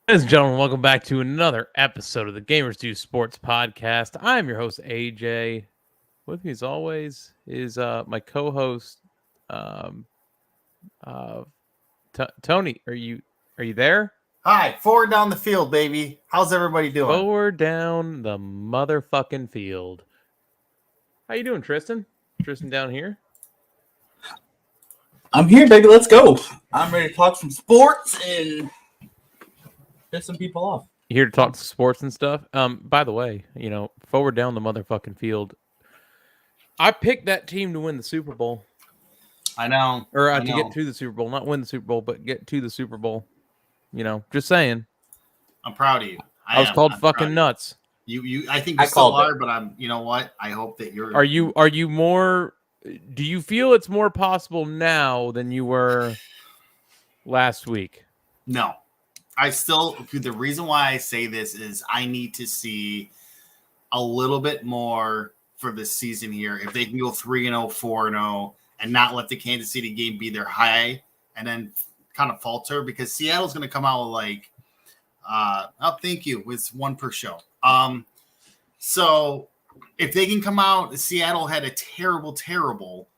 Ladies and gentlemen, welcome back to another episode of the Gamers Do Sports podcast. I'm your host, AJ. With me, as always, is my co-host, um, uh, Tony. Are you there? Hi, forward down the field, baby. How's everybody doing? Forward down the motherfucking field. How you doing, Tristan? Tristan down here. I'm here, baby. Let's go. I'm ready to talk some sports and piss some people off. You here to talk sports and stuff? By the way, forward down the motherfucking field. I picked that team to win the Super Bowl. I know. To get to the Super Bowl, not win the Super Bowl, but get to the Super Bowl. Just saying. I'm proud of you. I was called fucking nuts. You. I think you still are, but I'm. You know what? I hope that you're. Are you more? Do you feel it's more possible now than you were last week? No, I still. The reason why I say this is I need to see a little bit more for this season here. If they can go 3-0, 4-0, and not let the Kansas City game be their high, and then kind of falter, because Seattle's going to come out with like, thank you, with one per show. So if they can come out, Seattle had a terrible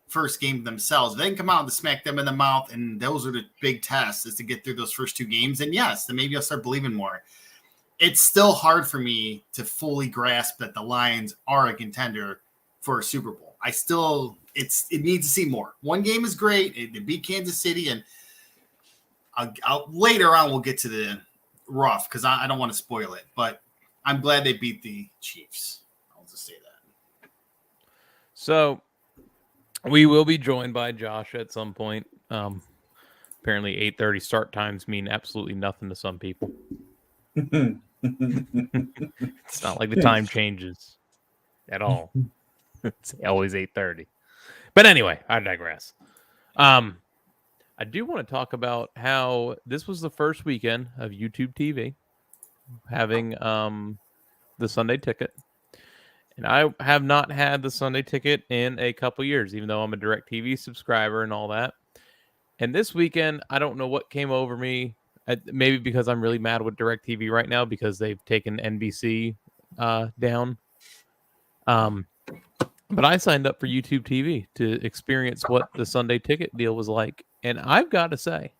first game themselves. They can come out and smack them in the mouth, and those are the big tests, is to get through those first two games. And yes, then maybe I'll start believing more. It's still hard for me to fully grasp that the Lions are a contender for a Super Bowl. It needs to see more. One game is great. It beat Kansas City, and later on we'll get to the rough, because I don't want to spoil it, but I'm glad they beat the Chiefs. I'll just say that. So we will be joined by Josh at some point. Apparently 8:30 start times mean absolutely nothing to some people. It's not like the time changes at all. It's always 8:30. But anyway, I digress. I do want to talk about how this was the first weekend of YouTube TV having the Sunday Ticket. And I have not had the Sunday Ticket in a couple years, even though I'm a DirecTV subscriber and all that. And this weekend, I don't know what came over me. Maybe because I'm really mad with DirecTV right now because they've taken NBC down. But I signed up for YouTube TV to experience what the Sunday Ticket deal was like. And I've got to say,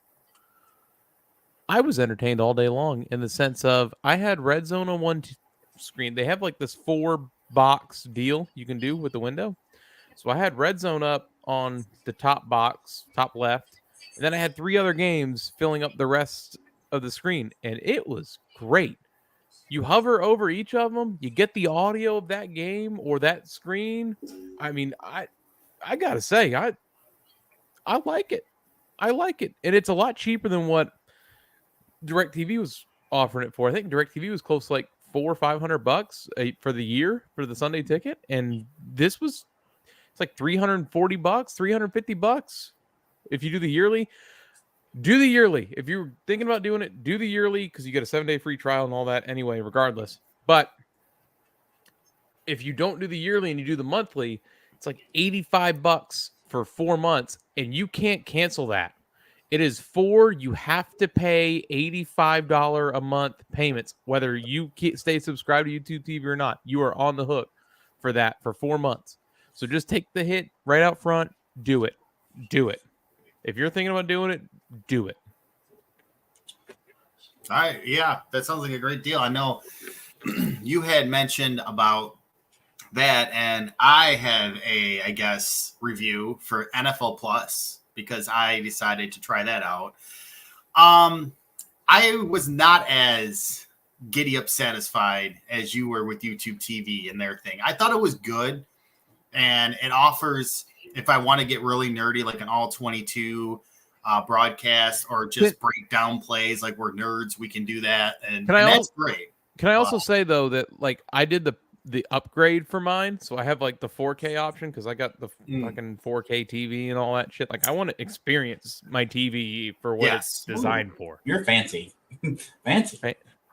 I was entertained all day long in the sense of I had Red Zone on one screen. They have like this 4-box deal you can do with the window. So I had Red Zone up on the top box, top left. And then I had 3 other games filling up the rest of the screen. And it was great. You hover over each of them, you get the audio of that game or that screen. I mean, I got to say, I like it. I like it. And it's a lot cheaper than what DirecTV was offering it for. I think DirecTV was close to like $400 or $500 for the year for the Sunday Ticket. And it's like $340, $350. If you do the yearly, do the yearly. If you're thinking about doing it, do the yearly, because you get a 7-day free trial and all that anyway, regardless. But if you don't do the yearly and you do the monthly, it's like $85 for 4 months, and you can't cancel that. It is you have to pay $85 a month payments, whether you stay subscribed to YouTube TV or not. You are on the hook for that for 4 months. So just take the hit right out front. Do it. Do it. If you're thinking about doing it, do it. Yeah, that sounds like a great deal. I know you had mentioned about that, and I have I guess, review for NFL Plus because I decided to try that out. I was not as giddy up satisfied as you were with YouTube TV and their thing. I thought it was good, and it offers, if I want to get really nerdy, like an all 22 broadcast, or just break down plays like we're nerds, we can do that. And that's great. Can I also say, though, that like I did the upgrade for mine, so I have like the 4K option because I got the fucking 4K TV and all that shit. Like I want to experience my TV for what it's designed for. You're fancy. Fancy,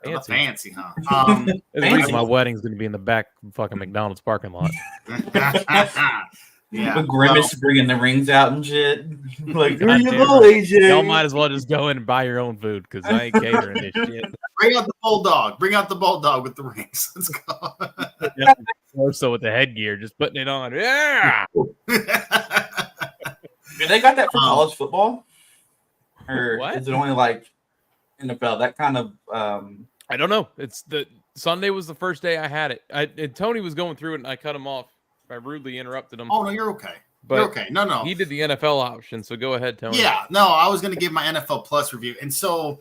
huh? The reason my wedding's going to be in the back fucking McDonald's parking lot. Yeah. With Grimace bringing the rings out and shit. Like, here God you damn go, right. AJ. Y'all might as well just go in and buy your own food because I ain't catering this shit. Bring out the bulldog. Bring out the bulldog with the rings. Let's go. More so with the headgear, just putting it on. Yeah. Do they got that for college football? Or What? is it only like NFL? That kind of I don't know. It's the Sunday was the first day I had it. And Tony was going through it, and I cut him off. I rudely interrupted him. Oh no, you're okay. But you're okay. No. He did the NFL option, so go ahead, Tony. Yeah, no, I was going to give my NFL Plus review, and so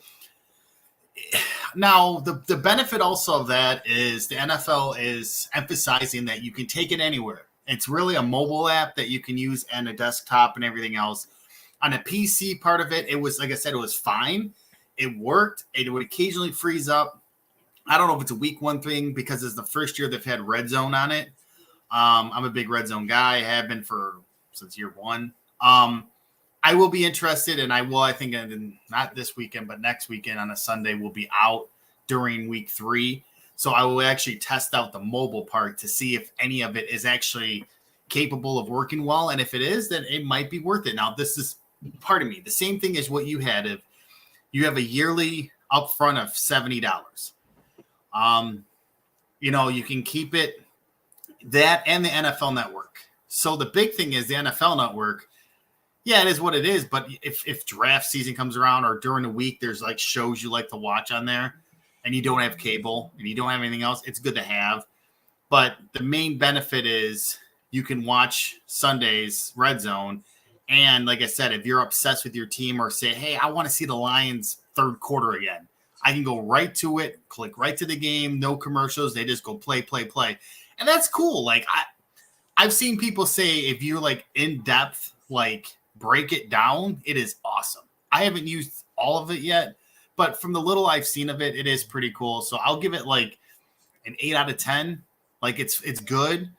now the benefit also of that is the NFL is emphasizing that you can take it anywhere. It's really a mobile app that you can use and a desktop and everything else. On a PC part of it, it was, like I said, it was fine. It worked. It would occasionally freeze up. I don't know if it's a week one thing because it's the first year they've had Red Zone on it. I'm a big Red Zone guy. I have been since year one. I will be interested, and I think not this weekend, but next weekend on a Sunday, we'll be out during week 3. So I will actually test out the mobile part to see if any of it is actually capable of working well. And if it is, then it might be worth it. Now, this is, pardon me, the same thing as what you had. If you have a yearly upfront of $70, you can keep it, that and the NFL Network. So the big thing is the NFL Network. Yeah, it is what it is. But if draft season comes around or during the week, there's like shows you like to watch on there and you don't have cable and you don't have anything else, it's good to have. But the main benefit is you can watch Sunday's Red Zone. And like I said, if you're obsessed with your team or say, hey, I want to see the Lions third quarter again, I can go right to it, click right to the game, no commercials. They just go play. And that's cool. Like I've seen people say if you're like in depth, like break it down, it is awesome. I haven't used all of it yet, but from the little I've seen of it, it is pretty cool. So I'll give it like an 8 out of 10. Like it's good,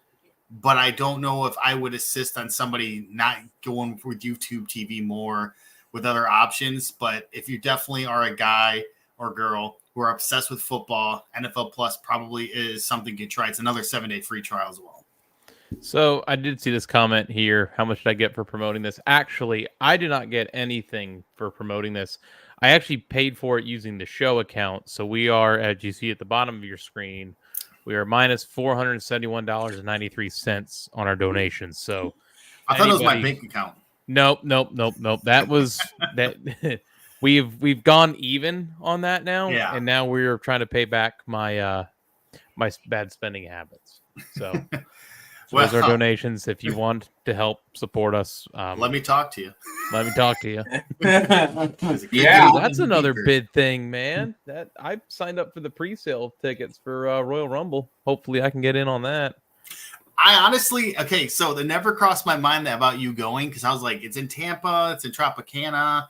but I don't know if I would assist on somebody not going with YouTube TV more with other options. But if you definitely are a guy or girl who are obsessed with football, NFL Plus probably is something you can try. It's another 7-day free trial as well. So I did see this comment here. How much did I get for promoting this? Actually, I did not get anything for promoting this. I actually paid for it using the show account. So we are, as you see at the bottom of your screen, we are minus $471.93 on our donations. So I thought it was my bank account. Nope. That was that. We've gone even on that now, and now we're trying to pay back my my bad spending habits. So. Those are donations. If you want to help support us, let me talk to you. Yeah, that's another bid thing, man. That I signed up for the pre-sale tickets for Royal Rumble. Hopefully, I can get in on that. I honestly, so that never crossed my mind about you going because I was like, it's in Tampa, it's in Tropicana.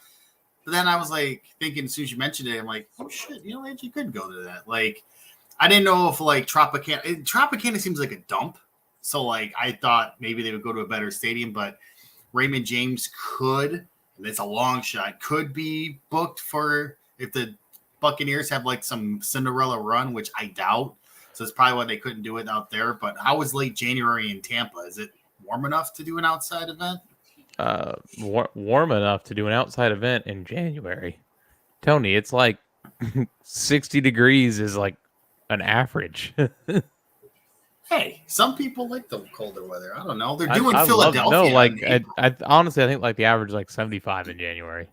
But then I was like thinking as soon as you mentioned it, I'm like, oh shit, you could go to that. Like, I didn't know if like Tropicana seems like a dump. So, like, I thought maybe they would go to a better stadium, but Raymond James could, and it's a long shot, could be booked for if the Buccaneers have, like, some Cinderella run, which I doubt. So, it's probably why they couldn't do it out there. But how was late January in Tampa? Is it warm enough to do an outside event? Warm enough to do an outside event in January. Tony, it's like 60 degrees is like an average. Hey, some people like the colder weather. I don't know. They're doing Philadelphia. No, like I honestly, I think like the average is like 75 in January.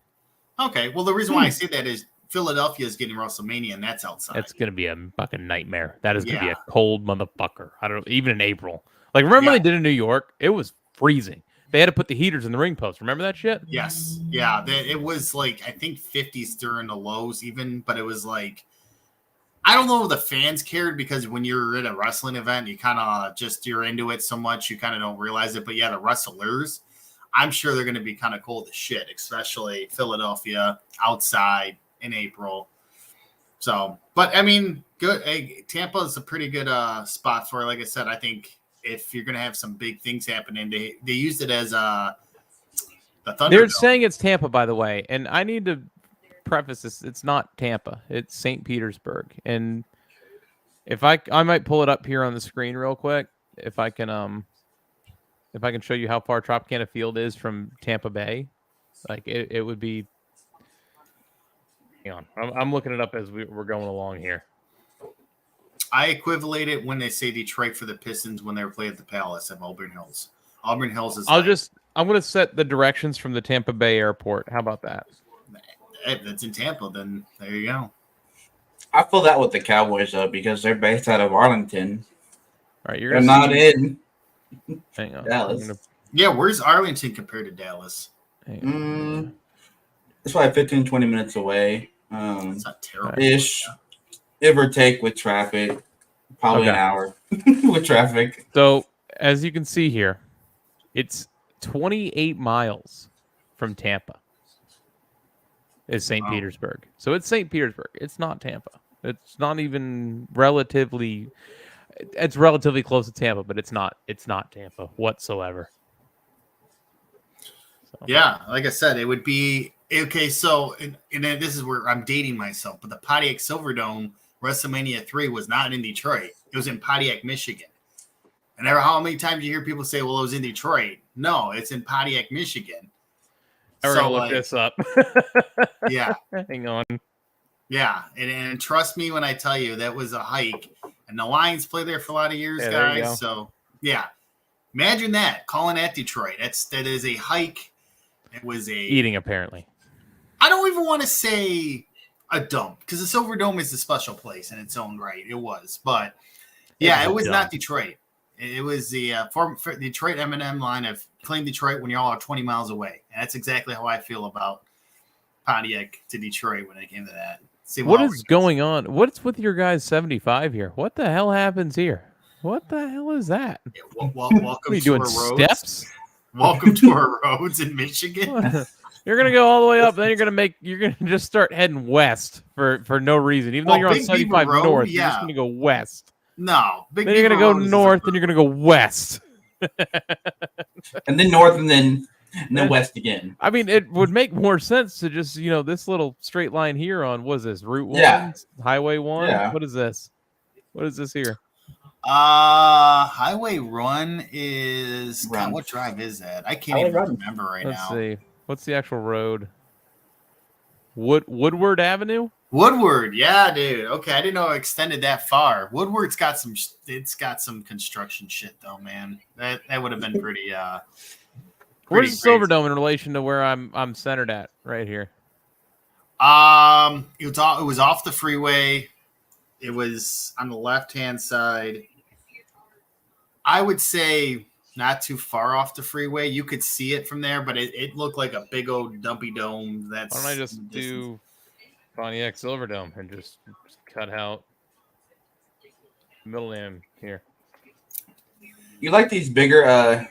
Okay, well, the reason why I say that is Philadelphia is getting WrestleMania, and that's outside. It's gonna be a fucking nightmare. That is gonna be a cold motherfucker. I don't know, even in April. Like remember when they did in New York? It was freezing. They had to put the heaters in the ring post. Remember that shit? Yes. Yeah. It was like I think 50s during the lows, even, but it was like. I don't know if the fans cared because when you're at a wrestling event, you kind of you're into it so much, you kind of don't realize it. But yeah, the wrestlers, I'm sure they're going to be kind of cold as shit, especially Philadelphia outside in April. So, but I mean, good. Hey, Tampa is a pretty good spot for it. Like I said, I think if you're going to have some big things happening, they used it as the Thunder. They're saying it's Tampa, by the way, and I need to preface this, it's not Tampa, it's St. Petersburg. And if I might pull it up here on the screen real quick if I can if I can show you how far Tropicana Field is from Tampa Bay, like it would be. Hang on, I'm looking it up as we're going along here. I equivalent it when they say Detroit for the Pistons when they were playing at the Palace at Auburn Hills. Auburn Hills is. I'm going to set the directions from the Tampa Bay airport. How about that? If that's in Tampa, then there you go. I feel that with the Cowboys though, because they're based out of Arlington. All right, They're not in Hang on. Dallas. Yeah, where's Arlington compared to Dallas? It's probably 15, 20 minutes away. It's not terrible. Ish, give or take with traffic. Probably an hour with traffic. So, as you can see here, it's 28 miles from Tampa. Is St. Petersburg. So it's St. Petersburg. It's not Tampa. It's not even relatively. It's relatively close to Tampa, but it's not Tampa whatsoever. So. Yeah, like I said, it would be okay. So, and then this is where I'm dating myself, but the Pontiac Silverdome WrestleMania 3 was not in Detroit. It was in Pontiac, Michigan. And how many times you hear people say, "Well, it was in Detroit"? No, it's in Pontiac, Michigan. I'm gonna look this up. Yeah. Hang on. Yeah, and trust me when I tell you that was a hike. And the Lions played there for a lot of years, guys. So yeah, imagine that calling that Detroit. That is a hike. It was eating apparently. I don't even want to say a dump because the Silverdome is a special place in its own right. It was, but yeah, it was not Detroit. It was the Detroit M&M line of claim Detroit when you're all 20 miles away. And that's exactly how I feel about Pontiac to Detroit when it came to that. What is going on? What's with your guys 75 here? What the hell happens here? What the hell is that? Yeah, welcome what are you to doing, our roads. Steps? Welcome to our roads in Michigan. You're gonna go all the way up, then you're gonna just start heading west for no reason. Even though you're on 75 north, you're just gonna go west. No, then you're gonna go north, and you're gonna go west, and then north, and then west again. I mean, it would make more sense to just this little straight line here on what is this Route 1, Highway 1? Yeah. What is this? What is this here? Highway Run is God, what drive is that? I can't even remember now. Let's see. What's the actual road? Woodward Avenue? Woodward, yeah, dude. Okay, I didn't know it extended that far. Woodward's got some. It's got some construction shit though, man. That would have been pretty. Where's the Silverdome in relation to where I'm centered at right here? It was off the freeway. It was on the left-hand side. I would say not too far off the freeway. You could see it from there, but it looked like a big old dumpy dome. Why don't I just do Pontiac Silverdome and just cut out middle name here? You like these bigger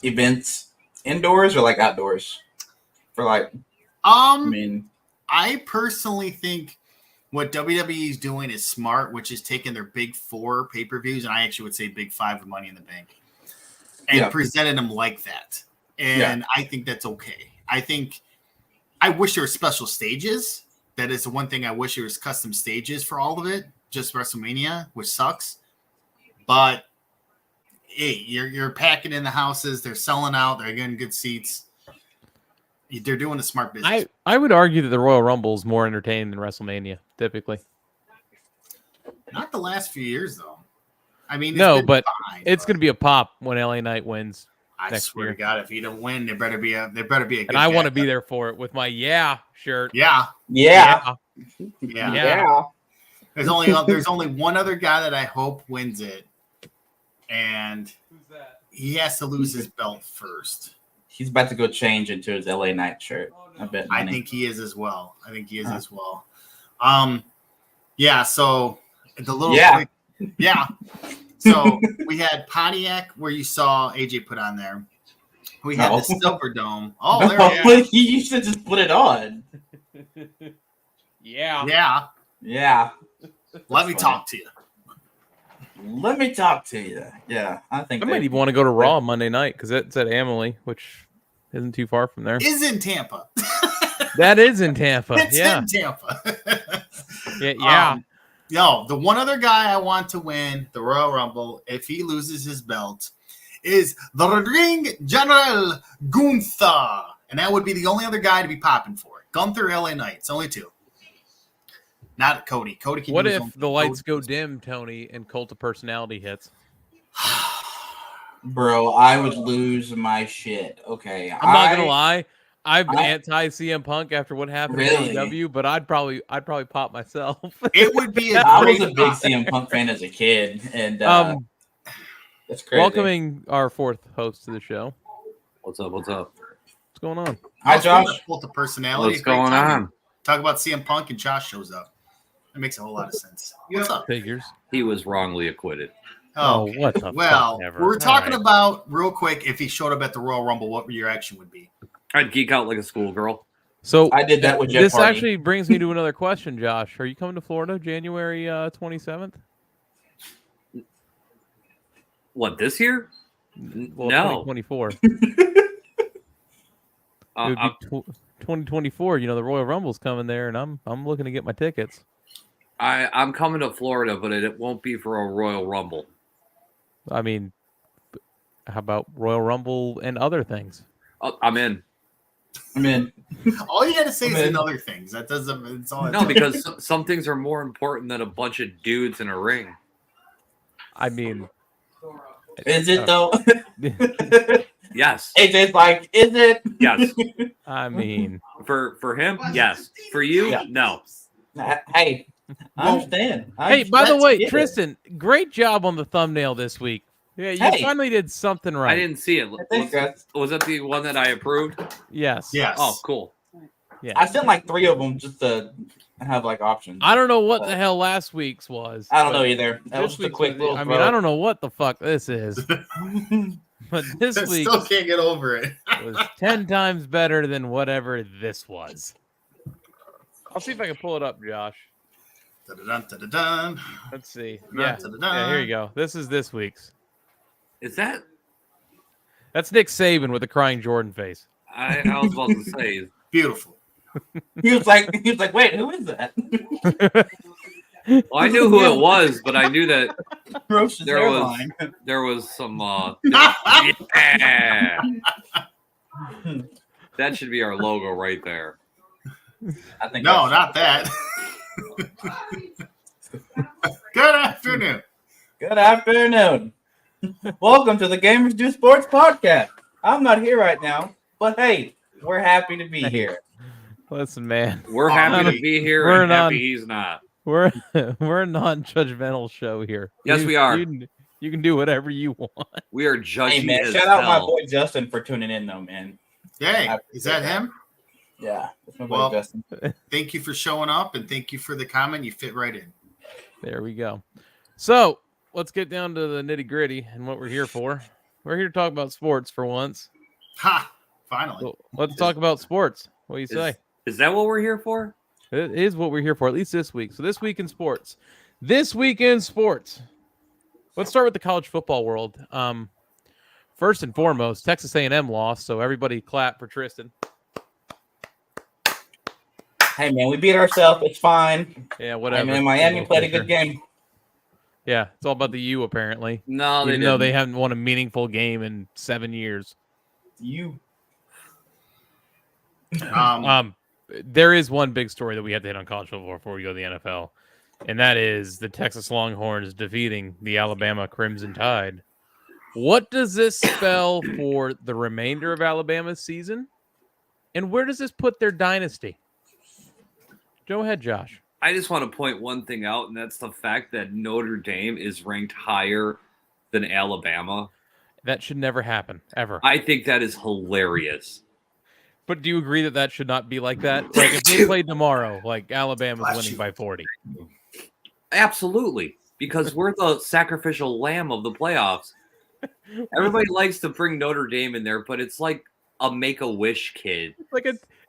events indoors or like outdoors? For like, I personally think what WWE is doing is smart, which is taking their big 4 pay-per-views, and I actually would say big 5 of Money in the Bank, and presented them like that. And I think that's okay. I wish there were special stages. That is the one thing I wish there was custom stages for all of it, just WrestleMania, which sucks. But hey, you're packing in the houses. They're selling out. They're getting good seats. They're doing a smart business. I would argue that the Royal Rumble is more entertaining than WrestleMania, typically. Not the last few years, though. I mean, it's going to be a pop when LA Knight wins. I swear to God, if he don't win, there better be a good. And I want to be there for it with my shirt. Yeah. There's only one other guy that I hope wins it, and who's that? He has to lose his belt first. He's about to go change into his LA Knight shirt. I bet. I think he is as well. Yeah. So the little So we had Pontiac, where you saw AJ put on there. We had the Silverdome. Oh, there. You should just put it on. Yeah. Let me talk to you. Yeah, I think I might even want to go to Raw Monday night because it's at Amalie, which isn't too far from there. Is in Tampa. That is in Tampa. It's in Tampa. Yeah. The one other guy I want to win the Royal Rumble, if he loses his belt, is the Ring General Gunther. And that would be the only other guy to be popping for. Gunther, LA Knights. Only two. Not Cody. Cody can What do his if own the thing. lights Cody- go dim, Tony, and Cult of Personality hits? Bro, I would lose my shit. Okay, I'm not gonna lie. I'm I- anti CM Punk after what happened Really? in AEW, but I'd probably pop myself. It would be a I was great a big CM Punk fan as a kid, and that's crazy. Welcoming our fourth host to the show. What's up? What's up? What's going on? Hi, Josh. Cult of Personality. What's Great going time. on? Talk about CM Punk and Josh shows up. That makes a whole lot of sense. What's up? Figures. He was wrongly acquitted. Oh, Okay. what the Well, fuck ever. we're talking All right. about real quick. If he showed up at the Royal Rumble, what your reaction would be? I'd geek out like a schoolgirl. So I did that with Jeff this Hardy. actually brings me to another question, Josh. Are you coming to Florida January 27th? What, this year? Well, No. 2024. Uh, It would be 2024. You know, the Royal Rumble's coming there, and I'm looking to get my tickets. I'm coming to Florida, but it won't be for a Royal Rumble. I mean, how about Royal Rumble and other things? Oh, I'm in. I'm in. All you got to say is Man. in other things. That doesn't. It's all. No, because some things are more important than a bunch of dudes in a ring. I mean, Is it though? Yes. AJ's like, is it? Yes. I mean, For him, yes. For you, Yeah. no. Hey, I understand. hey, by the Let's way, get it. Tristan, great job on the thumbnail this week. Yeah, you Hey. finally did something right. I didn't see it. Thanks, guys. Was that the one that I approved? Yes. Yes. Oh, cool. Yeah. I sent like 3 of them just to have like options. I don't know what the hell last week's was. I don't but know either. That was this just a week's quick was- little. I mean, I don't know what the fuck this is, but this I week still can't get over it. was 10 times better than whatever this was. I'll see if I can pull it up, Josh. Dun-dun, dun-dun-dun. Let's see. Dun, Yeah, dun, dun, yeah. Here dun. you go. This is this week's. Is that? That's Nick Saban with the crying Jordan face. I was about to say. Beautiful. He was like, wait, who is that? Well, I knew who it was, but I knew that Roach's There was- hairline. there was some. Yeah. That should be our logo right there. I think No, that's- not that. Good afternoon. Good afternoon. Welcome to the Gamers Do Sports podcast. I'm not here right now, but hey, we're happy to be here. Listen, man, We're happy Alright. to be here We're and happy not- he's not. we're a non-judgmental show here. Yes, we are. You can do whatever you want. We are judgy Hey man, as shout out my hell. boy Justin for tuning in though, man. Hey, is that him? Yeah, that's my boy Well- Justin. Thank you for showing up and thank you for the comment. You fit right in. There we go. So let's get down to the nitty gritty and what we're here for. We're here to talk about sports for once. Ha! Finally. So let's talk about sports. What do you say? Is that what we're here for? It is what we're here for, at least this week. So this week in sports. This week in sports. Let's start with the college football world. First and foremost, Texas A&M lost, so everybody clap for Tristan. Hey man, we beat ourselves. It's fine. Yeah, Hey whatever. man, Miami played a good game. Yeah, it's all about the U apparently. No, they Even though they didn't. haven't won a meaningful game in 7 years. You. There is one big story that we have to hit on college football before we go to the NFL, and that is the Texas Longhorns defeating the Alabama Crimson Tide. What does this spell for the remainder of Alabama's season? And where does this put their dynasty? Go ahead, Josh. I just want to point one thing out, and that's the fact that Notre Dame is ranked higher than Alabama. That should never happen, ever. I think that is hilarious. But do you agree that that should not be like that? Like, if they played tomorrow, like, Alabama's Bless winning you. by 40. Absolutely, because we're the sacrificial lamb of the playoffs. Everybody likes to bring Notre Dame in there, but it's like a Make-A-Wish kid.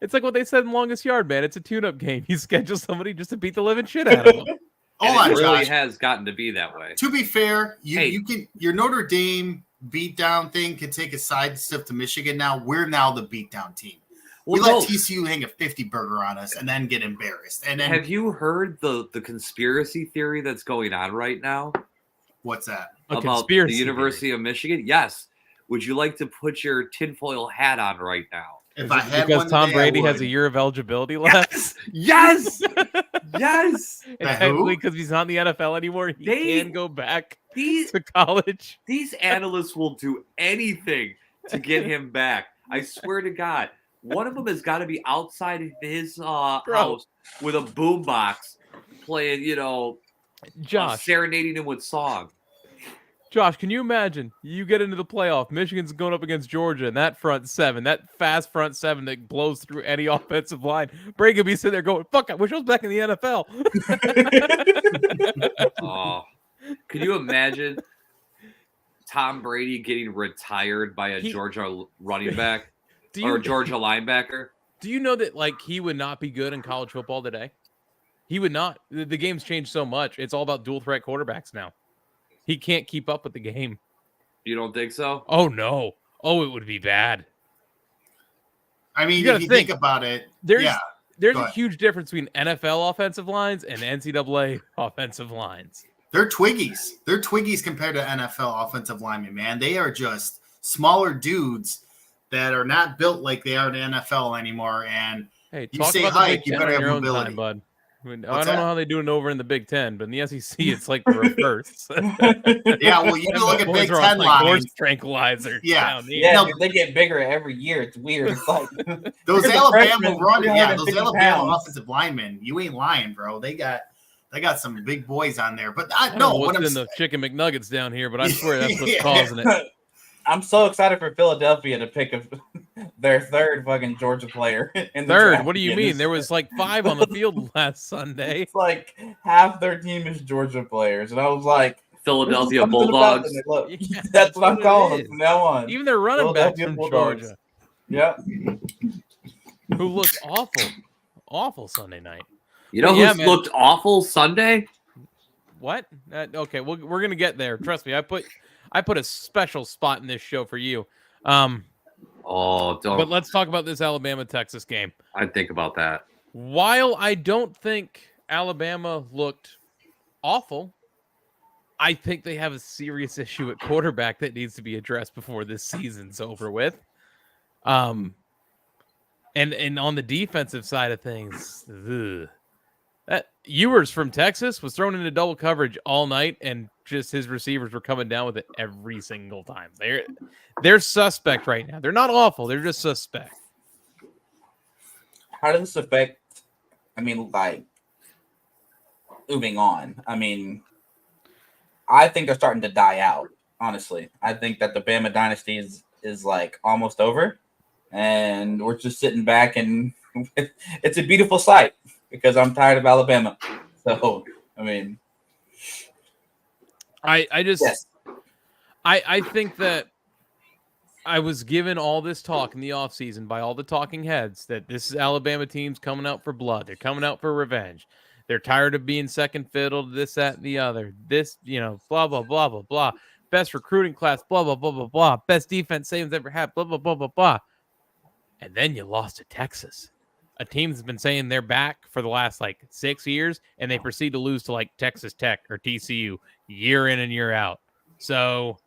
It's like what they said in Longest Yard, man. It's a tune-up game. You schedule somebody just to beat the living shit out of them. Hold And on, it really Josh. has gotten to be that way. To be fair, Hey. you can your Notre Dame beatdown thing can take a side step to Michigan now. We're now the beatdown team. We Well, let no, TCU hang a 50 burger on us and then get embarrassed. And then have you heard the conspiracy theory that's going on right now what's that? A about conspiracy the University of Michigan? Yes, would you like to put your tinfoil hat on right now? If I had because one Tom today, I Brady has would. a year of eligibility left. Yes, yes. And That technically, who? because he's not in the NFL anymore, he They- can go back These to college. these analysts will do anything to get him back. I swear to God, one of them has got to be outside of his house with a boombox playing, Josh, serenading him with song. Josh, can you imagine? You get into the playoff. Michigan's going up against Georgia, and that front seven, that fast front seven that blows through any offensive line. Brady could be sitting there going, "Fuck! I wish I was back in the NFL." Oh, can you imagine Tom Brady getting retired by a Georgia running back or a Georgia linebacker? Do you know that he would not be good in college football today? He would not. The game's changed so much. It's all about dual threat quarterbacks now. He can't keep up with the game. You don't think so? Oh no. Oh, it would be bad. I mean, You if you think about it, There's Go a ahead. huge difference between NFL offensive lines and NCAA offensive lines. They're Twiggies. They're Twiggies compared to NFL offensive linemen, man. They are just smaller dudes that are not built like they are in the NFL anymore. And Hey, you talk say about the height, Big you Ten better on have your own mobility. time, bud. I don't What's know that? how they do it over in the Big Ten, but in the SEC, it's like the reverse. Yeah, well, you look at Boys Big are on, Ten horse lines. tranquilizer. Yeah. down here. Yeah, No. dude, they get bigger every year. It's weird. It's like Those here's a Alabama freshman, those 350 Alabama pounds. offensive linemen, you ain't lying, bro. They got some big boys on there. But I don't no, know what what's I'm in the chicken McNuggets down here, but I swear that's what's Yeah. causing it. I'm so excited for Philadelphia to pick their third fucking Georgia player. In the Third, draft what do you again. mean? There was 5 on the field last Sunday. It's like half their team is Georgia players, and I was like, Philadelphia "There's something about Bulldogs. them that look." Yeah, That's what I'm it calling them is. from now on. Even their running backs Philadelphia from Bulldogs. Georgia, Yep. who looked awful Sunday night. You know But who yeah, man. looked awful Sunday? What? Okay, we're gonna get there. Trust me. I put a special spot in this show for you. Oh, But don't. let's talk about this Alabama-Texas game. I think about that. While I don't think Alabama looked awful, I think they have a serious issue at quarterback that needs to be addressed before this season's over with. And on the defensive side of things, that Ewers from Texas was thrown into double coverage all night, and just his receivers were coming down with it every single time. They're suspect right now. They're not awful. They're just suspect. How does this affect? I mean, like moving on. I mean, I think they're starting to die out. Honestly, I think that the Bama dynasty is like almost over, and we're just sitting back, and it's a beautiful sight because I'm tired of Alabama. So, I mean, I just yes. I think that I was given all this talk in the offseason by all the talking heads that this is Alabama team's coming out for blood. They're coming out for revenge. They're tired of being second fiddle to this, that, and the other. This, blah, blah, blah, blah, blah. Best recruiting class, blah, blah, blah, blah, blah. Best defense Saban's ever had, blah, blah, blah, blah, blah. And then you lost to Texas. A team that's been saying they're back for the last 6 years, and they proceed to lose to Texas Tech or TCU year in and year out. So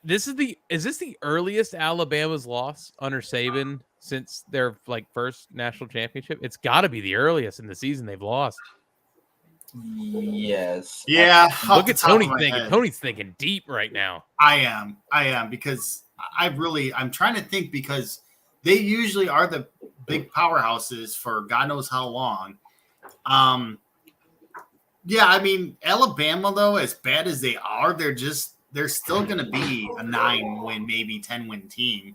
is this the earliest Alabama's loss under Saban since their first national championship? It's got to be the earliest in the season they've lost. Yes. Yeah. Look at Tony thinking. Tony's thinking deep right now. I am because I'm trying to think because they usually are the big powerhouses for God knows how long. Yeah, I mean, Alabama, though, as bad as they are, they're still going to be a 9-win, maybe 10-win team.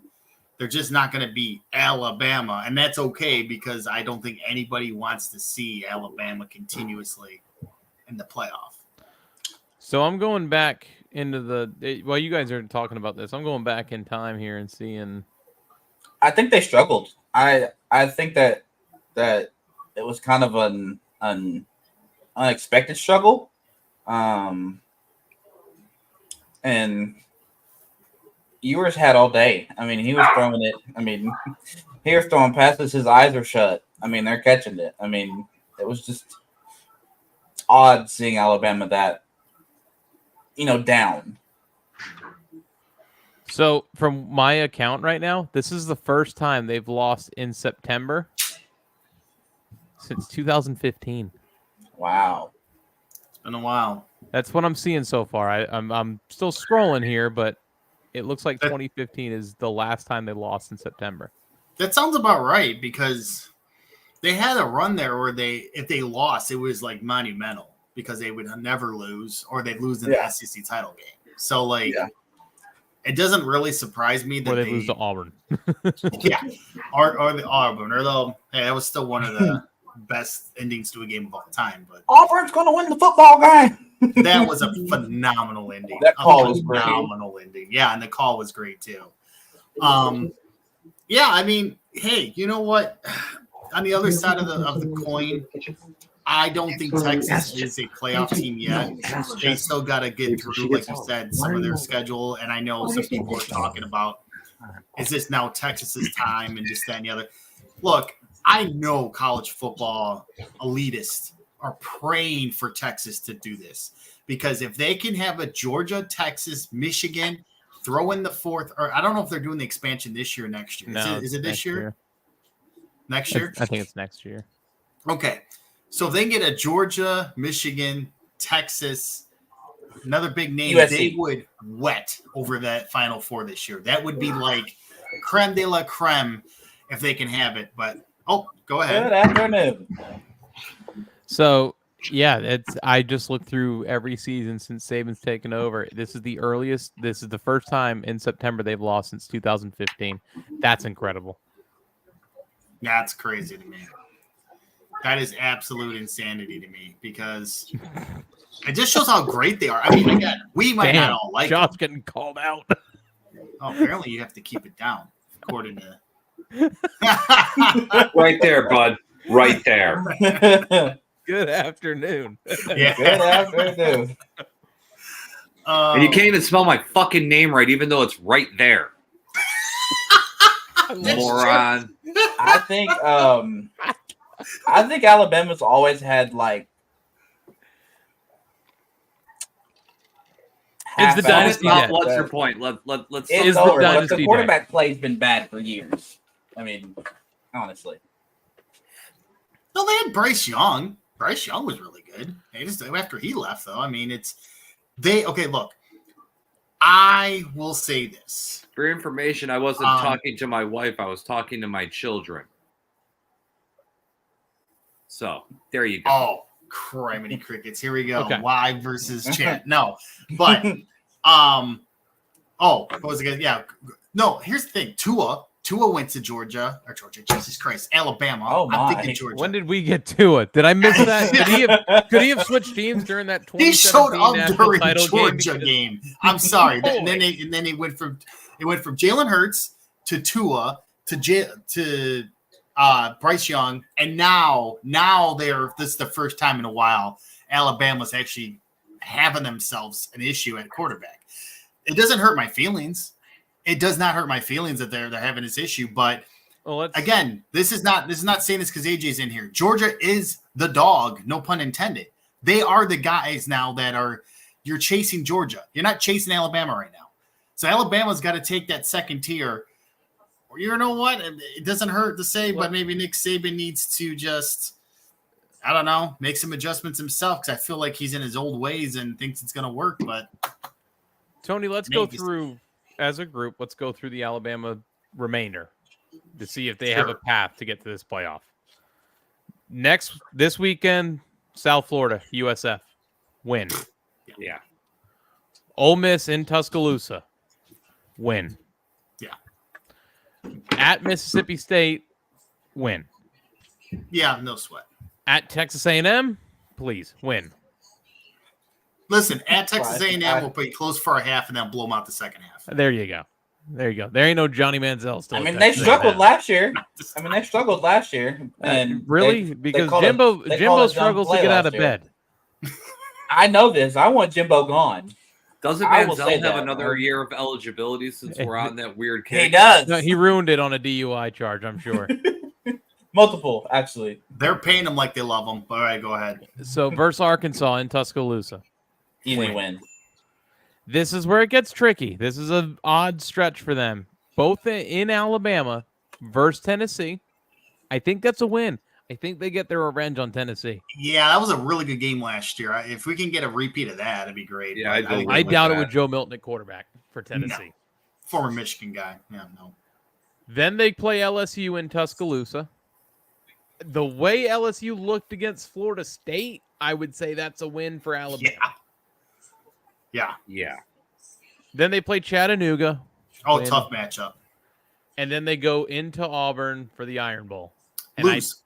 They're just not going to be Alabama, and that's okay because I don't think anybody wants to see Alabama continuously in the playoff. So I'm going back into while you guys are talking about this, I'm going back in time here and seeing. I think they struggled. I think that it was kind of an unexpected struggle. And Ewers had all day. I mean, he was throwing it. I mean, he was throwing passes. His eyes were shut. I mean, they're catching it. I mean, it was just odd seeing Alabama that, down. So from my account right now, this is the first time they've lost in September since 2015. Wow. It's been a while. That's what I'm seeing so far. I'm still scrolling here, but it looks like That- 2015 is the last time they lost in September. That sounds about right because they had a run there where if they lost, it was like monumental because they would never lose or they'd lose in the SEC title game. So like, it doesn't really surprise me that Or they lose to Auburn. yeah, or the Auburn, although hey, that was still one of the best endings to a game of all time. But Auburn's going to win the football game. that was a phenomenal ending. That call was great. Phenomenal ending. Yeah, and the call was great too. Yeah, I mean, hey, you know what? On the other side of the coin, I don't think Texas is a playoff team yet. They still got to get through, like you said, some of their schedule. And I know some people are talking about, is this now Texas's time and this, that, and the other. Look, I know college football elitists are praying for Texas to do this because if they can have a Georgia, Texas, Michigan, throw in the fourth, or I don't know if they're doing the expansion this year or next year. No, is it this year? Next year? I think it's next year. Okay. So if they get a Georgia, Michigan, Texas, another big name, USC. they would wet over that Final Four this year. That would be like creme de la creme if they can have it. But, go ahead. Good afternoon. So, yeah, I just looked through every season since Saban's taken over. This is the earliest. This is the first time in September they've lost since 2015. That's incredible. That's crazy to me. That is absolute insanity to me because it just shows how great they are. I mean, again, we might not all like Josh them. getting called out. Oh, apparently you have to keep it down, according to. Right there, bud. Right there. Good afternoon. Yeah. Good afternoon. And you can't even spell my fucking name right, even though it's right there. Moron. I think Alabama's always had like It's the dynasty Let's debt. what's your point? Let's It's the over, but dynasty the quarterback play's been bad for years. I mean, honestly. No, they had Bryce Young. Bryce Young was really good. Just after he left, though. I mean, okay, look. I will say this. For your information, I wasn't talking to my wife, I was talking to my children. So there you go. Oh, criminy crickets. Here we go. Okay. Live versus chat. No. But what was it again? Yeah. No, here's the thing. Tua went to Georgia. Jesus Christ. Alabama. Oh, my. I'm thinking Georgia. When did we get to it? Did I miss that? Could he have switched teams during that 2017 He showed up national during title Georgia game. I'm sorry. and then he went from Jalen Hurts to Tua to Bryce Young, and now this is the first time in a while Alabama's actually having themselves an issue at quarterback. It doesn't hurt my feelings. It does not hurt my feelings that they're having this issue, but again, this is not saying this because AJ's in here. Georgia is the dog, no pun intended. They are the guys now you're chasing Georgia. You're not chasing Alabama right now. So Alabama's got to take that second tier. Or you know what? It doesn't hurt to say, but maybe Nick Saban needs to just, I don't know, make some adjustments himself because I feel like he's in his old ways and thinks it's going to work. But Tony, let's go through as a group. Let's go through the Alabama remainder to see if they have a path to get to this playoff. This weekend, South Florida, USF, win. Yeah. Ole Miss in Tuscaloosa, win. Yeah. At Mississippi State, win. Yeah, no sweat. At Texas A&M, please win. Listen, at Texas A&M, we'll be close for a half and then blow them out the second half. There you go. There you go. There ain't no Johnny Manziel still. I mean, they struggled last year. And really? Because Jimbo struggles to get out of bed. I know this. I want Jimbo gone. Doesn't Manziel have another year of eligibility since we're on that weird kick? He does. No, he ruined it on a DUI charge, I'm sure. Multiple, actually. They're paying him like they love him. All right, go ahead. So versus Arkansas in Tuscaloosa. Easy win. This is where it gets tricky. This is an odd stretch for them. Both in Alabama versus Tennessee. I think that's a win. I think they get their revenge on Tennessee. Yeah, that was a really good game last year. If we can get a repeat of that, it'd be great. Yeah, But I'd go think I with doubt it that. with Joe Milton at quarterback for Tennessee. former Michigan guy. Yeah, no. Then they play LSU in Tuscaloosa. The way LSU looked against Florida State, I would say that's a win for Alabama. Yeah. Then they play Chattanooga. Oh, Win. tough matchup. And then they go into Auburn for the Iron Bowl. And Lose.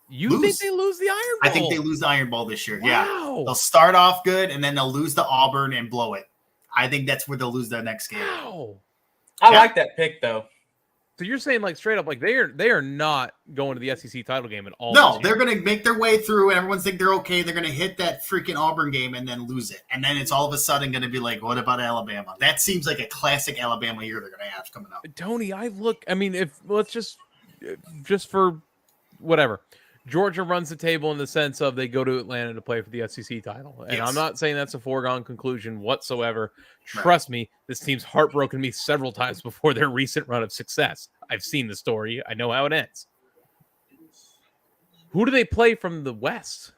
You think they lose the Iron Bowl? I think they lose the Iron Bowl this year. Wow. Yeah. They'll start off good, and then they'll lose to Auburn and blow it. I think that's where they'll lose their next game. Wow. I like that pick though. So you're saying like straight up, like they are not going to the SEC title game at all. No, they're going to make their way through, and everyone's think they're okay. They're going to hit that freaking Auburn game and then lose it. And then it's all of a sudden going to be like, what about Alabama? That seems like a classic Alabama year they're going to have coming up. Tony, I mean, if let's just for whatever. Georgia runs the table in the sense of they go to Atlanta to play for the SEC title. And Yes. I'm not saying that's a foregone conclusion whatsoever. Trust me, this team's heartbroken me several times before their recent run of success. I've seen the story. I know how it ends. Who do they play from the West?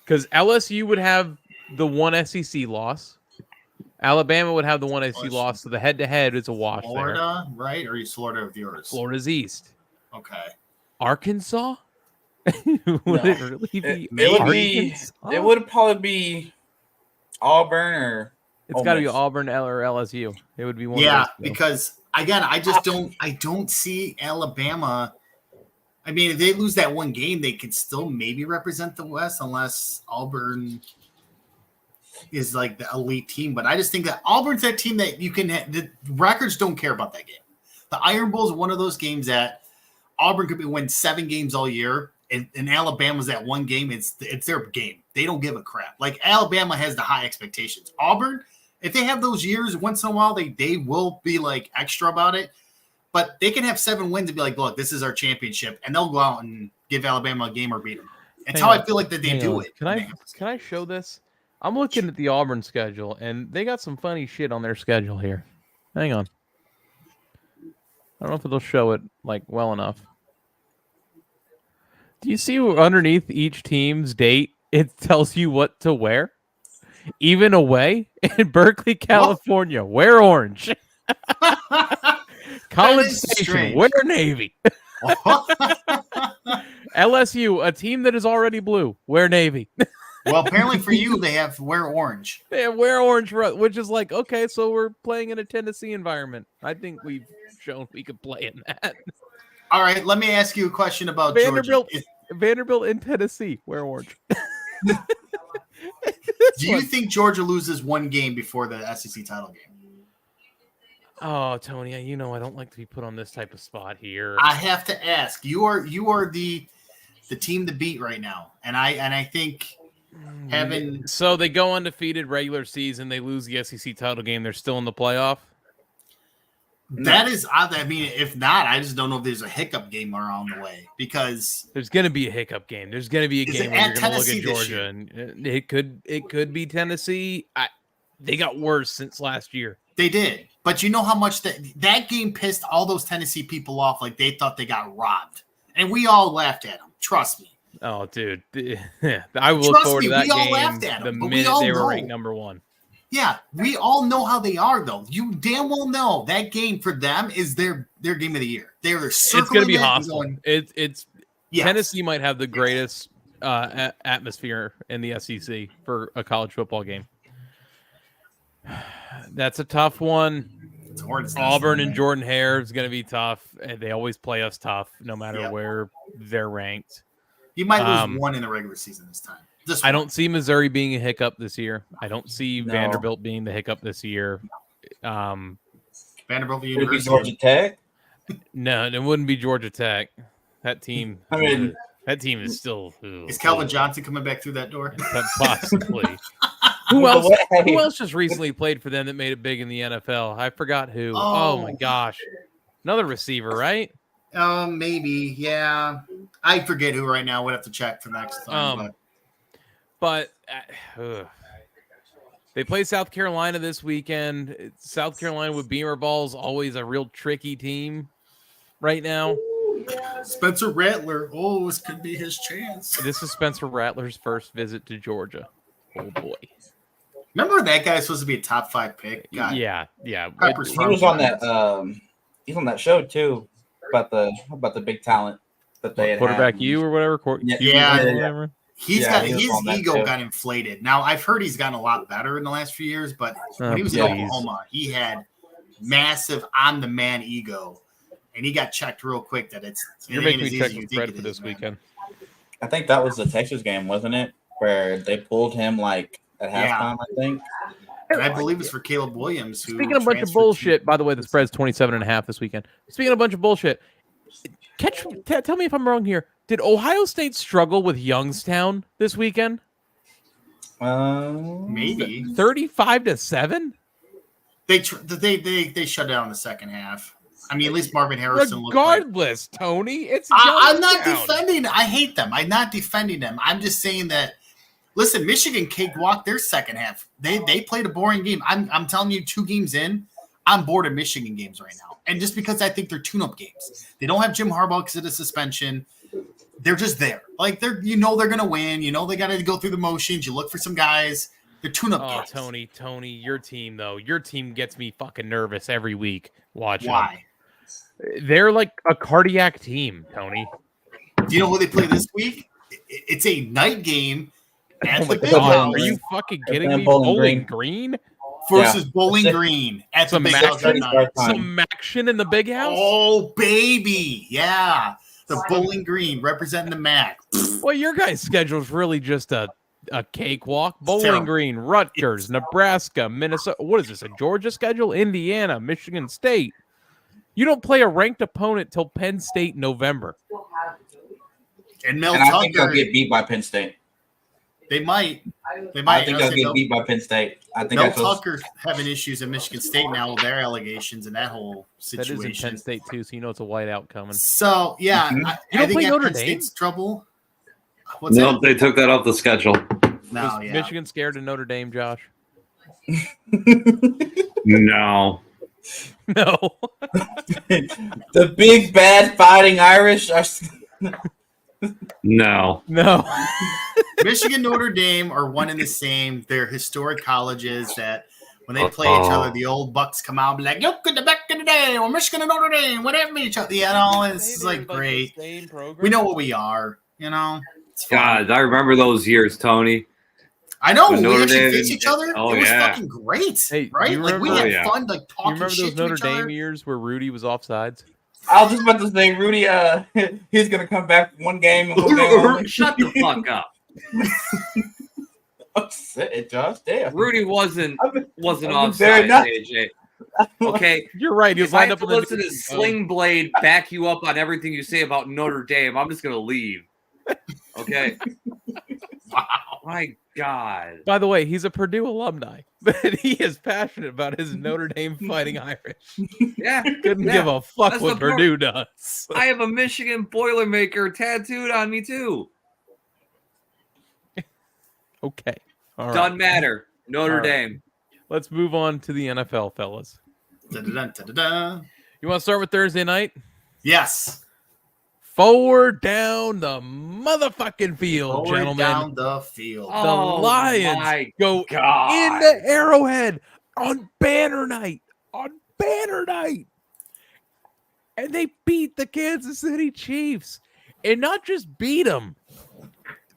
Because LSU would have the one SEC loss. Alabama would have the one SEC loss. So the head-to-head is a wash Florida, right? Or are you Florida of yours? Florida's East. Okay. Arkansas? Would it really be? It would probably be Auburn or It's got to be Auburn or LSU. It would be one. Yeah, of those two. because again, I don't see Alabama. I mean, if they lose that one game, they could still maybe represent the West unless Auburn is like the elite team. But I just think that Auburn's that team that you can. The records don't care about that game. The Iron Bowl is one of those games that Auburn could win 7 games all year, and Alabama's that one game. It's their game. They don't give a crap. Like Alabama has the high expectations. Auburn, if they have those years once in a while, they will be like extra about it. But they can have 7 wins and be like, look, this is our championship, and they'll go out and give Alabama a game or beat them. It's how I feel like that they do it. Can I show this? I'm looking at the Auburn schedule, and they got some funny shit on their schedule here. Hang on. I don't know if it'll show it like well enough. Do you see underneath each team's date, it tells you what to wear? Even away in Berkeley, California, wear orange. College Station, strange. wear navy. LSU, a team that is already blue, wear navy. Well, apparently for you, they have wear orange. Yeah, wear orange, which is like, okay, so we're playing in a Tennessee environment. I think we've shown we could play in that. All right, let me ask you a question about Vanderbilt. Georgia. Vanderbilt in Tennessee, wear orange. Do you think Georgia loses one game before the SEC title game? Oh, Tony, you know I don't like to be put on this type of spot here. I have to ask. You are the team to beat right now, and I think having So they go undefeated regular season, they lose the SEC title game, they're still in the playoff. that is. I mean, if not, I just don't know if there's a hiccup game around the way because There's going to be a hiccup game. There's going to be a Is game it where at you're going to look Tennessee at this Georgia, year? and it could be Tennessee. They got worse since last year. they did. But you know how much that game pissed all those Tennessee people off, like they thought they got robbed, and we all laughed at them. Trust me. Oh, dude. I will look Trust forward me, to that we all game laughed at the them, but we minute all they were know. ranked number 1. Yeah, we all know how they are, though. You damn well know that game for them is their game of the year. They're circling. It's going to be it and hostile. going, It's yes. Tennessee might have the greatest atmosphere in the SEC for a college football game. That's a tough one. It's hornet's nest, Auburn man. and Jordan Hare is going to be tough. They always play us tough, no matter Yep. where they're ranked. You might lose one in the regular season this time. I don't see Missouri being a hiccup this year. I don't see No. Vanderbilt being the hiccup this year. Vanderbilt Would it be University. Georgia Tech? No, it wouldn't be Georgia Tech. That team. I mean, that team is still. Is Calvin Johnson coming back through that door? Possibly. Who else? Way. Who else just recently played for them that made it big in the NFL? I forgot who. Oh my gosh, another receiver, right? Maybe. Yeah, I forget who right now. We'll have to check for next time. But They play South Carolina this weekend. South Carolina with Beamer ball is always a real tricky team right now. Spencer Rattler. Oh, this could be his chance. This is Spencer Rattler's first visit to Georgia. Oh boy. Remember that guy was supposed to be a top 5 pick? God. Yeah. Pepper's He was on that. He's on that show too about the big talent that they had. Quarterback U or whatever. Yeah. His on that ego too. got inflated. Now I've heard he's gotten a lot better in the last few years, but when he was in Oklahoma, he had massive on the man ego, and he got checked real quick. That You're making me check the spread for this weekend. I think that was the Texas game, wasn't it? Where they pulled him like at halftime, I think. And I believe it's for Caleb Williams. Who Speaking of a bunch of bullshit, by the way, the spread's 27.5 this weekend. Speaking of a bunch of bullshit, tell me if I'm wrong here. Did Ohio State struggle with Youngstown this weekend? Maybe 35-7. They shut down the second half. I mean, at least Marvin Harrison. Regardless, Tony, it's I'm not defending. I hate them. I'm not defending them. I'm just saying that. Listen, Michigan cakewalked their second half. They played a boring game. I'm telling you, 2 games in, I'm bored of Michigan games right now. And just because I think they're tune-up games. They don't have Jim Harbaugh because of the suspension. They're just there. Like they're going to win. They got to go through the motions. You look for some guys. They're tune-up games. Tony, your team though. Your team gets me fucking nervous every week watching. Why? They're like a cardiac team, Tony. Do you know who they play this week? It's a night game. At the Big God, House. are you fucking kidding me? Bowling Green versus Bowling Green at the Big House. Some action in the Big House. Oh baby, yeah, the Bowling Green representing the MAC. Well, your guys' schedule is really just a cakewalk. Bowling Green, Rutgers, Nebraska, Minnesota. What is this? A Georgia schedule? Indiana, Michigan State. You don't play a ranked opponent till Penn State in November. And I think they'll get beat by Penn State. They might. I think they'll get beat by Penn State. I think Mel Tucker's having issues at Michigan State now with their allegations and that whole situation. That is in Penn State too, so you know it's a whiteout coming. So yeah, I think Notre Penn Dame? State's trouble. No, they took that off the schedule. No, Was Michigan scared of Notre Dame, Josh? No. No. The big bad fighting Irish are. No. Michigan, Notre Dame are one and the same. They're historic colleges that when they play each other, the old Bucks come out and be like, look at the back of the day, or Michigan and Notre Dame, whatever each other. It's like great. We know what we are, It's fun. God, I remember those years, Tony. I know. When We Notre actually Dame- face each other. Oh, it was yeah. fucking great, Hey, right? you Like we remember- had fun, like You talking remember shit those to Notre each other. Dame years where Rudy was offsides? I was just about to say, Rudy. He's gonna come back one game. And one game only. Shut the fuck up. Say it, Josh. Damn. Rudy wasn't I've been offside, very nice. AJ. Okay, You're right. He was if I lined have up to in listen the to Sling Blade back you up on everything you say about Notre Dame, I'm just gonna leave. Okay. Wow. My God. By the way, he's a Purdue alumni, but he is passionate about his Notre Dame Fighting Irish. Yeah. Couldn't Yeah. give a fuck That's what the part. Purdue does. I have a Michigan Boilermaker tattooed on me too. Okay. All right. Doesn't matter. Notre All right. Dame. Let's move on to the NFL, fellas. Da-da-dun, da-da-dun. You want to start with Thursday night? Yes. Forward down the motherfucking field, Forward gentlemen. down the field. The Oh, Lions my go God. into Arrowhead on banner night. And they beat the Kansas City Chiefs. And not just beat them,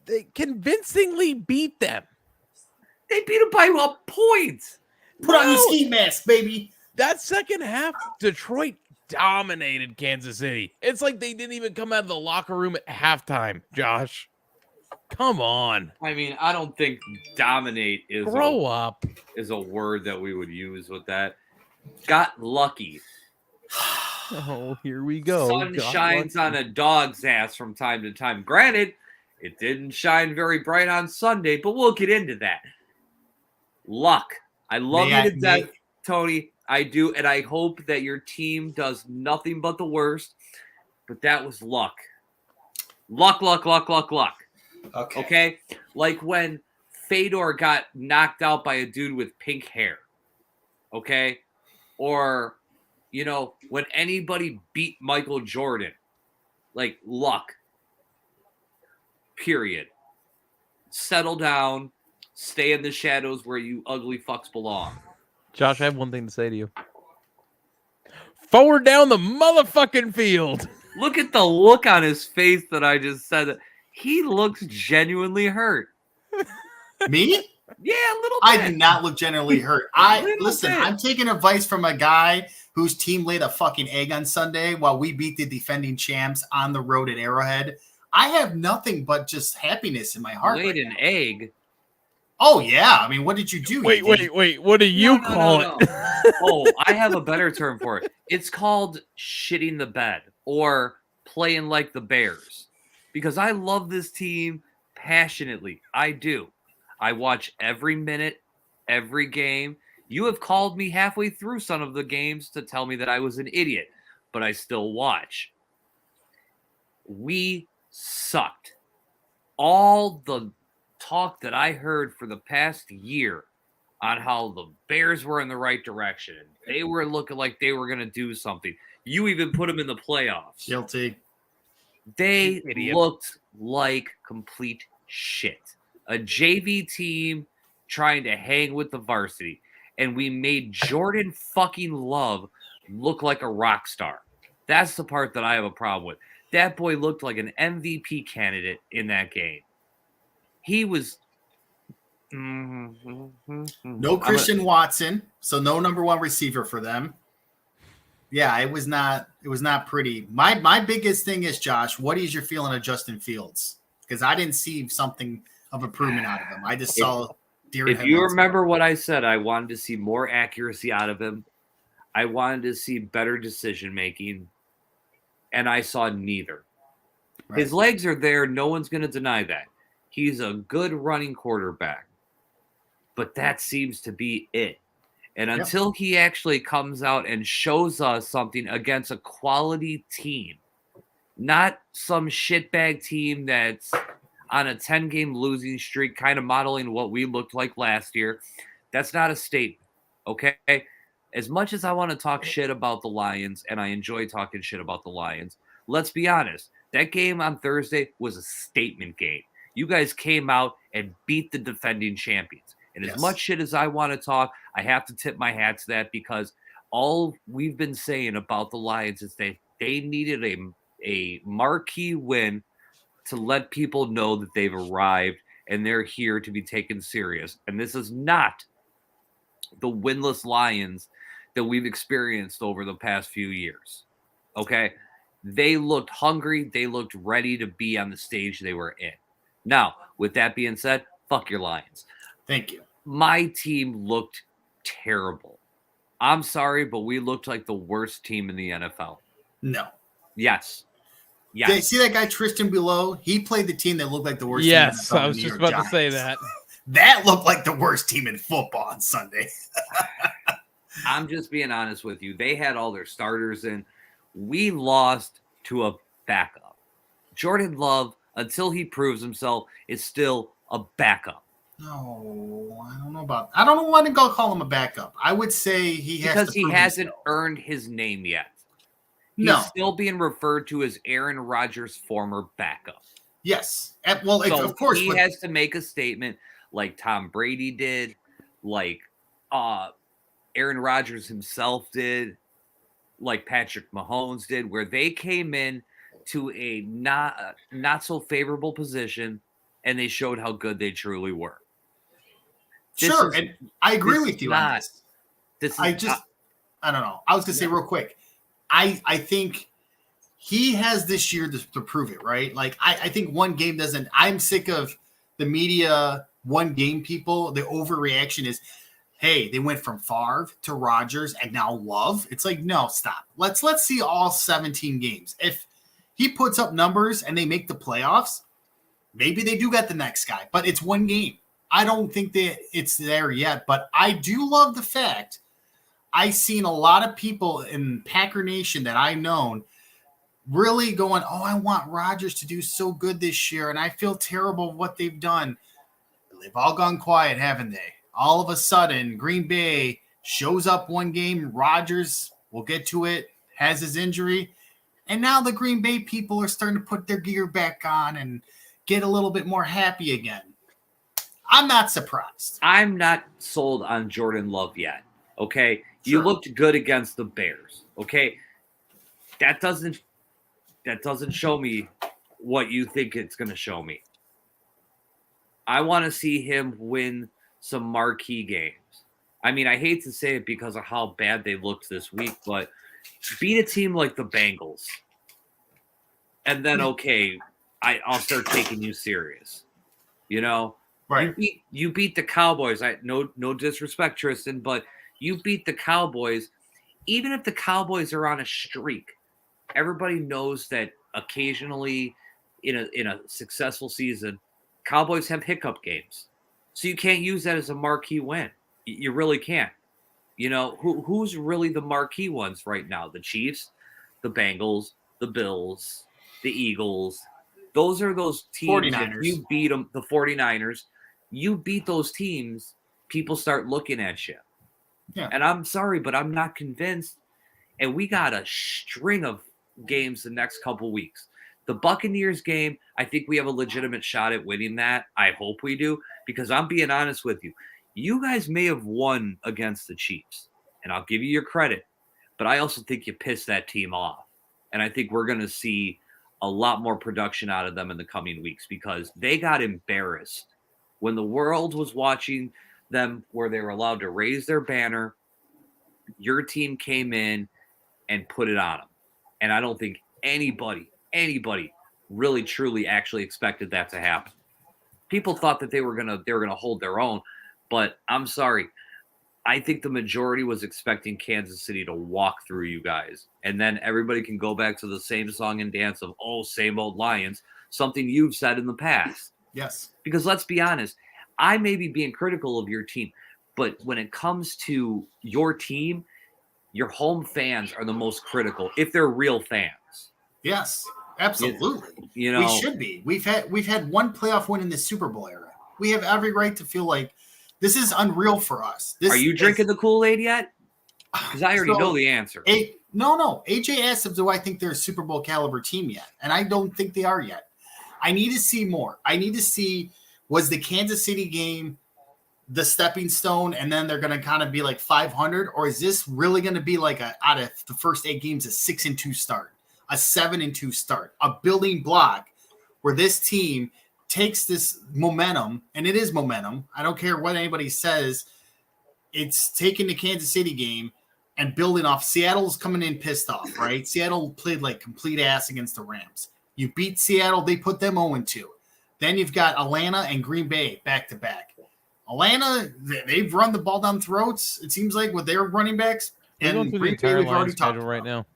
they convincingly beat them. They beat him by a point. Put on your No. ski mask, baby. That second half, Detroit dominated Kansas City. It's like they didn't even come out of the locker room at halftime, Josh. Come on. I mean, I don't think dominate is Grow up. is a word that we would use with that. Got lucky. Oh, here we go. Sun Got shines lucky. on a dog's ass from time to time. Granted, it didn't shine very bright on Sunday, but we'll get into that. Luck. I love you to death, Tony. I do, and I hope that your team does nothing but the worst. But that was luck. Luck. Okay. Okay? Like when Fedor got knocked out by a dude with pink hair. Okay? Or, when anybody beat Michael Jordan, like luck. Period. Settle down. Stay in the shadows where you ugly fucks belong. Josh, I have one thing to say to you. Forward down the motherfucking field. Look at the look on his face that I just said. That he looks genuinely hurt. Me? Yeah, a little bit. I do not look genuinely hurt. Listen, I'm taking advice from a guy whose team laid a fucking egg on Sunday while we beat the defending champs on the road at Arrowhead. I have nothing but just happiness in my heart. Laid an egg. Oh yeah. I mean, what did you do? Wait. What do you call it? Oh, I have a better term for it. It's called shitting the bed or playing like the Bears. Because I love this team passionately. I do. I watch every minute, every game. You have called me halfway through some of the games to tell me that I was an idiot, but I still watch. We sucked. All the talk that I heard for the past year on how the Bears were in the right direction. They were looking like they were going to do something. You even put them in the playoffs. Guilty. They looked like complete shit. A JV team trying to hang with the varsity. And we made Jordan fucking Love look like a rock star. That's the part that I have a problem with. That boy looked like an MVP candidate in that game. He was... No Christian Watson, so no number one receiver for them. Yeah, it was not pretty. My biggest thing is, Josh, what is your feeling of Justin Fields? Because I didn't see something of improvement out of him. I just saw deer. If you remember what I said, I wanted to see more accuracy out of him. I wanted to see better decision making, and I saw neither. Right. His legs are there. No one's going to deny that. He's a good running quarterback, but that seems to be it. And until he actually comes out and shows us something against a quality team, not some shitbag team that's on a 10-game losing streak, kind of modeling what we looked like last year, that's not a statement, okay? As much as I want to talk shit about the Lions, and I enjoy talking shit about the Lions, let's be honest. That game on Thursday was a statement game. You guys came out and beat the defending champions. And as much shit as I want to talk, I have to tip my hat to that because all we've been saying about the Lions is that they needed a marquee win to let people know that they've arrived and they're here to be taken serious. And this is not the winless Lions that we've experienced over the past few years. Okay? They looked hungry. They looked ready to be on the stage they were in. Now, with that being said, fuck your Lions. Thank you. My team looked terrible. I'm sorry, but we looked like the worst team in the NFL. No. Yes. Yeah. See that guy Tristan below? He played the team that looked like the worst team in the NFL. I was just about to say that. That looked like the worst team in football on Sunday. I'm just being honest with you. They had all their starters in. We lost to a backup. Jordan Love, until he proves himself, is still a backup. No, I don't know why to go call him a backup. I would say he has because he hasn't earned his name yet. He's still being referred to as Aaron Rodgers' former backup. Yes. Well, so of course. He has to make a statement like Tom Brady did, like Aaron Rodgers himself did, like Patrick Mahomes did, where they came in to a not so favorable position and they showed how good they truly were. And I agree with you on this. I don't know. I was going to say real quick. I think he has this year to prove it, right? Like, I think one game doesn't – I'm sick of the media one-game people. The overreaction is, hey, they went from Favre to Rodgers and now Love. It's like, no, stop. Let's see all 17 games. If he puts up numbers and they make the playoffs, maybe they do get the next guy. But it's one game. I don't think that it's there yet. But I do love the fact I've seen a lot of people in Packer Nation that I've known really going, oh, I want Rodgers to do so good this year, and I feel terrible what they've done. they've all gone quiet, haven't they? All of a sudden, Green Bay shows up one game. Rodgers, we'll get to it, has his injury. And now the Green Bay people are starting to put their gear back on and get a little bit more happy again. I'm not surprised. I'm not sold on Jordan Love yet. Okay. You Sure. looked good against the Bears. Okay. That doesn't show me what you think it's going to show me. I want to see him win some marquee games. I mean, I hate to say it because of how bad they looked this week, but beat a team like the Bengals. And then, okay, I'll start taking you serious. You know? Right. You beat the Cowboys. No disrespect, Tristan, but you beat the Cowboys. Even if the Cowboys are on a streak, everybody knows that occasionally in a successful season, Cowboys have hiccup games. So you can't use that as a marquee win. You really can't. You know, who's really the marquee ones right now? The Chiefs, the Bengals, the Bills, the Eagles. Those are those teams. 49ers. If you beat them, the 49ers, you beat those teams, people start looking at you. Yeah. And I'm sorry, but I'm not convinced. And we got a string of games the next couple weeks. The Buccaneers game, I think we have a legitimate shot at winning that. I hope we do, because I'm being honest with you. You guys may have won against the Chiefs, and I'll give you your credit, but I also think you pissed that team off. And I think we're going to see a lot more production out of them in the coming weeks because they got embarrassed when the world was watching them where they were allowed to raise their banner. Your team came in and put it on them. And I don't think anybody really truly actually expected that to happen. People thought that they were gonna hold their own, but I'm sorry. I think the majority was expecting Kansas City to walk through you guys. And then everybody can go back to the same song and dance of, oh, same old Lions, something you've said in the past. Yes. Because let's be honest, I may be being critical of your team, but when it comes to your team, your home fans are the most critical if they're real fans. Yes, absolutely. You know, we should be. We've had one playoff win in the Super Bowl era. We have every right to feel like this is unreal for us. Are you drinking the Kool-Aid yet? Because I already know the answer. No. AJ asked if do I think they're a Super Bowl caliber team yet, and I don't think they are yet. I need to see more. I need to see, was the Kansas City game the stepping stone, and then they're going to kind of be like 500, or is this really going to be like out of the first 8 games, a 6-2 start, a 7-2 start, a building block where this team takes this momentum, and it is momentum. I don't care what anybody says. It's taking the Kansas City game and building off. Seattle's coming in pissed off, right? Seattle played like complete ass against the Rams. You beat Seattle, they put them 0-2. Then you've got Atlanta and Green Bay back-to-back. Atlanta, they've run the ball down throats, it seems like, with their running backs. We're going through the entire Lions schedule right now.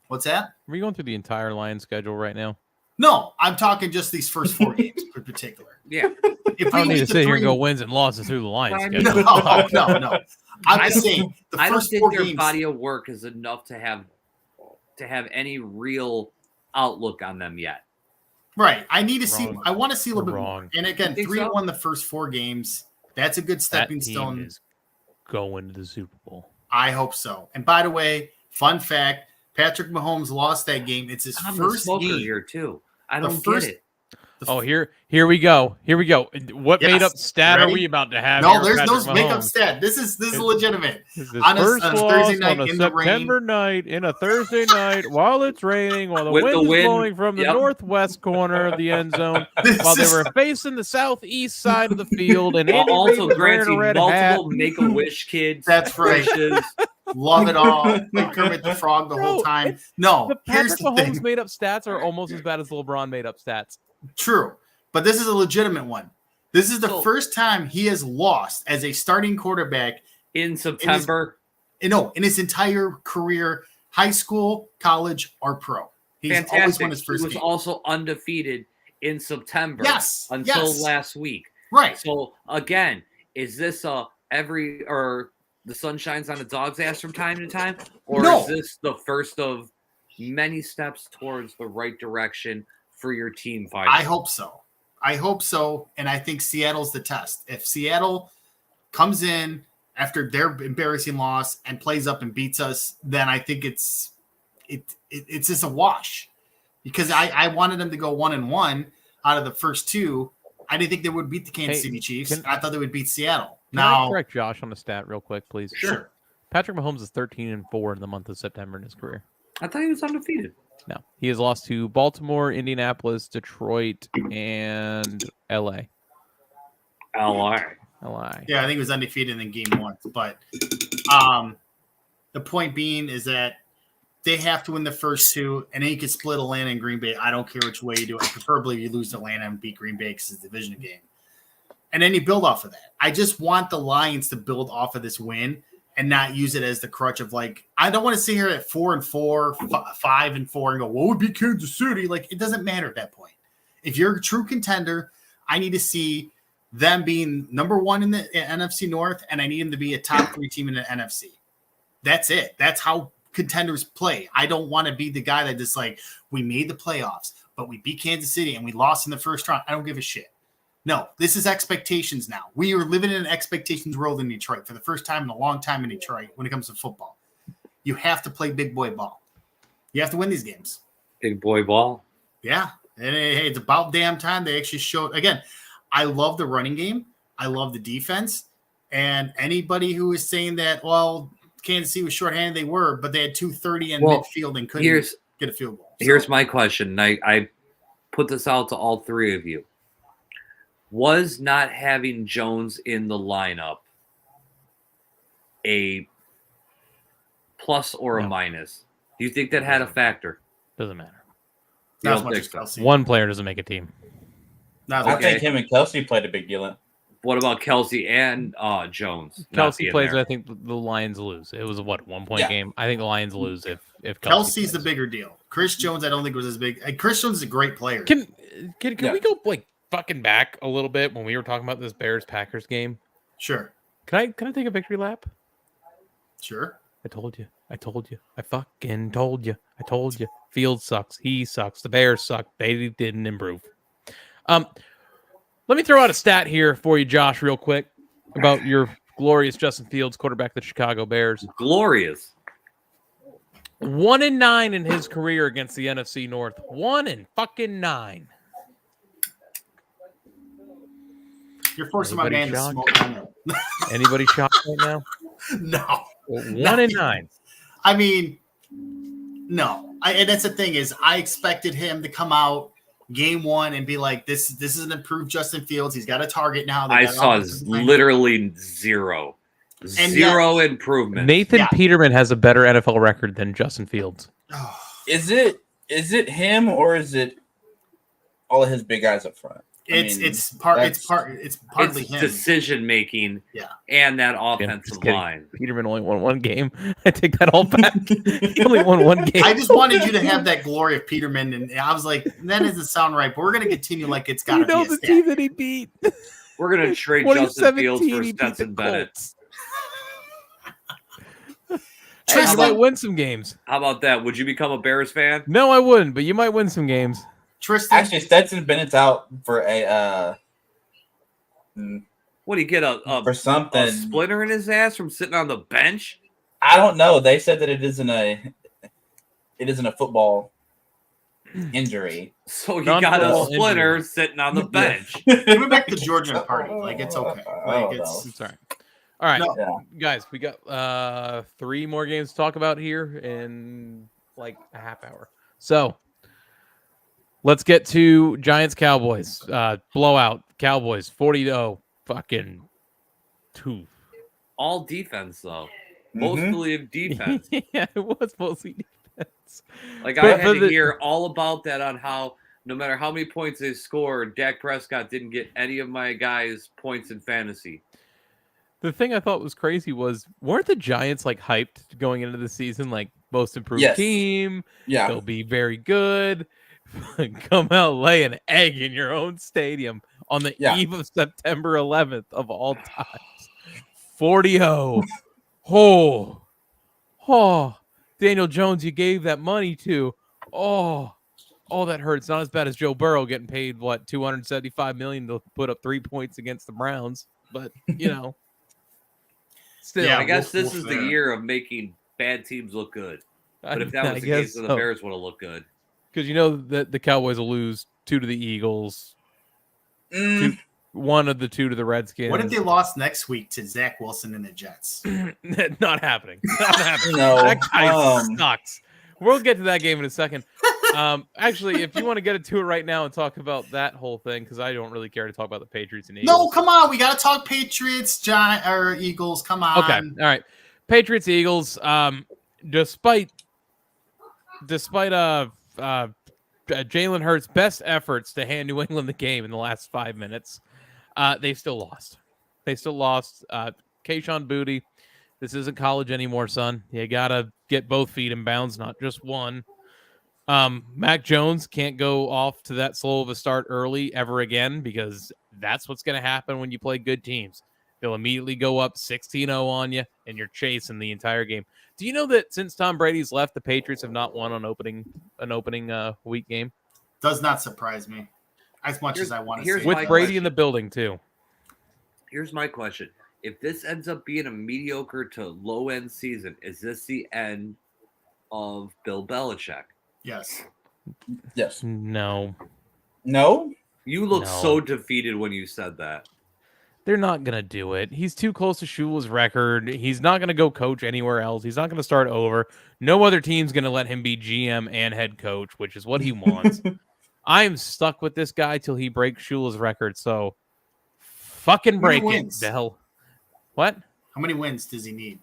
What's that? Are we going through the entire Lions schedule right now? No, I'm talking just these first 4 games in particular. Yeah. If I don't we need to get sit here and 3 go wins and losses through the Lions schedule. No. I'm just saying the I don't first think 4 their games. body of work is enough to have any real outlook on them yet. Right. I need to see. Wrong. I want to see a little bit Wrong. more. And again, You think 3-1 the first 4 games. That's a good stepping That team stone. is going to the Super Bowl. I hope so. And by the way, fun fact: Patrick Mahomes lost that game. It's his I'm the first smoker game. here too. I The don't first- get it. Oh, here we go. What Yes. made up stat Ready? are we about to have? No, here, there's no Patrick makeup Mahomes? stat. This is legitimate. This is On a first Thursday loss night on a in the rain. September night in a Thursday night while it's raining, while the With wind the is wind, blowing from the yep. northwest corner of the end zone, This while they is- were facing the southeast side of the field, and While Andy Reid also was wearing a granting red multiple hat. Make-A-Wish kids. That's right. wishes. Love it all. Like Kermit the Frog the whole No, time. No, The here's Patrick the Mahomes thing. made up stats are almost as bad as the LeBron made up stats. True, but this is a legitimate one. This is the So- first time he has lost as a starting quarterback In September. in his entire career, high school, college, or pro. He's always Fantastic. won his He first was game. also undefeated in September. Yes, Until yes. last week. Right. So again, is this the sun shines on a dog's ass from time to time, or No. is this the first of many steps towards the right direction for your team? Finally, I hope so. I hope so, and I think Seattle's the test. If Seattle comes in after their embarrassing loss and plays up and beats us, then I think it's just a wash. Because I wanted them to go 1-1 out of the first two. I didn't think they would beat the Kansas City Chiefs. I thought they would beat Seattle. Can I correct Josh on the stat real quick, please? Sure. Patrick Mahomes is 13-4 in the month of September in his career. I thought he was undefeated. No, he has lost to Baltimore, Indianapolis, Detroit, and LA. LA. Yeah, I think it was undefeated in game 1. But the point being is that they have to win the first two, and then you can split Atlanta and Green Bay. I don't care which way you do it. Preferably you lose to Atlanta and beat Green Bay because it's a division game. And then you build off of that. I just want the Lions to build off of this win and not use it as the crutch of like, I don't want to sit here at 4-4, 5-4 and go, what would be Kansas City? Like, it doesn't matter at that point. If you're a true contender, I need to see them being number 1 in the NFC North, and I need them to be a top 3 team in the NFC. That's it. That's how contenders play. I don't want to be the guy that just like, we made the playoffs, but we beat Kansas City and we lost in the first round. I don't give a shit. No, this is expectations now. We are living in an expectations world in Detroit for the first time in a long time in Detroit when it comes to football. You have to play big boy ball. You have to win these games. Big boy ball. Yeah. And hey, it's about damn time they actually showed. Again, I love the running game. I love the defense. And anybody who is saying that, well, Kansas City was shorthanded, they were, but they had 230 in midfield and couldn't get a field goal. Here's my question. I put this out to all three of you. Was not having Jones in the lineup a plus or a minus? Do you think that had a factor? Doesn't matter. Not as much as Kelsey. One player doesn't make a team. I think him and Kelsey played a big deal. What about Kelsey and Jones? Kelsey plays. I think the Lions lose. It was a 1-point game. I think the Lions lose if Kelsey's the bigger deal. Chris Jones, I don't think was as big. Chris Jones is a great player. Can we go like fucking back a little bit when we were talking about this Bears-Packers game? Sure. Can I take a victory lap? Sure. I told you. I fucking told you. I told you. Field sucks. He sucks. The Bears suck. They didn't improve. Let me throw out a stat here for you, Josh, real quick, about your glorious Justin Fields, quarterback of the Chicago Bears. Glorious. 1-9 in his career against the NFC North. 1-9. You're forcing my man to smoke on it. Anybody shocked right now? No. 1-9. I mean, no. And that's the thing is, I expected him to come out game 1 and be like, this is an improved Justin Fields. He's got a target now. I saw literally zero improvement. Nathan Peterman has a better NFL record than Justin Fields. Is it him or is it all of his big guys up front? It's partly him. Decision making, and that offensive line. Peterman only won 1 game. I take that all back. He only won 1 game. I just wanted you to have that glory of Peterman, and I was like, that doesn't sound right. But we're gonna continue like it's got to be a the team that he beat. We're gonna trade Justin Fields for Stetson Bennett. Tristan might win some games. How about that? Would you become a Bears fan? No, I wouldn't. But you might win some games. Tristan, actually, Stetson Bennett's out for a. What do you get for something? A splinter in his ass from sitting on the bench? I don't know. They said that it isn't a football injury. So he got a splinter sitting on the bench. Give it back to Georgia and party. Like it's okay. Like it's all right. All right, guys, we got 3 more games to talk about here in like a half hour. So let's get to Giants Cowboys. Blowout. Cowboys 40-0. Fucking 2. All defense though. Mostly defense. Yeah, it was mostly defense. Like I had to hear all about that on how no matter how many points they scored, Dak Prescott didn't get any of my guys' points in fantasy. The thing I thought was crazy was, weren't the Giants like hyped going into the season, like most improved team? Yeah, they'll be very good. Come out, lay an egg in your own stadium on the eve of September 11th of all times. 40-0. Oh, Daniel Jones, you gave that money to. Oh, all that hurts. Not as bad as Joe Burrow getting paid what $275 million to put up 3 points against the Browns, but still, Yeah, I guess this wolf is the there. year of making bad teams look good. But if that I was the guess case, then the so. Bears would have looked good. Because that the Cowboys will lose 2 to the Eagles, Mm, 1 of the 2 to the Redskins. What if they lost next week to Zach Wilson and the Jets? Not happening. Not happening. No, That guy sucks. We'll get to that game in a second. Actually, if you want to get into it right now and talk about that whole thing, because I don't really care to talk about the Patriots and Eagles. No, come on. We got to talk Patriots, or Eagles. Come on. Okay. All right. Patriots, Eagles. Despite Jalen Hurts' best efforts to hand New England the game in the last 5 minutes, they still lost. Kayshon Boutte, this isn't college anymore, son. You gotta get both feet in bounds, not just one. Mac Jones can't go off to that slow of a start early ever again, because that's what's going to happen when you play good teams. They'll immediately go up 16-0 on you, and you're chasing the entire game. Do you know that since Tom Brady's left, the Patriots have not won an opening week game? Does not surprise me as much as I want to say. With Brady in the building, too. Here's my question. If this ends up being a mediocre to low-end season, is this the end of Bill Belichick? Yes. No. You look No. so defeated when you said that. They're not going to do it. He's too close to Shula's record. He's not going to go coach anywhere else. He's not going to start over. No other team's going to let him be GM and head coach, which is what he wants. I'm stuck with this guy till he breaks Shula's record, so fucking break it. The hell. What? How many wins does he need?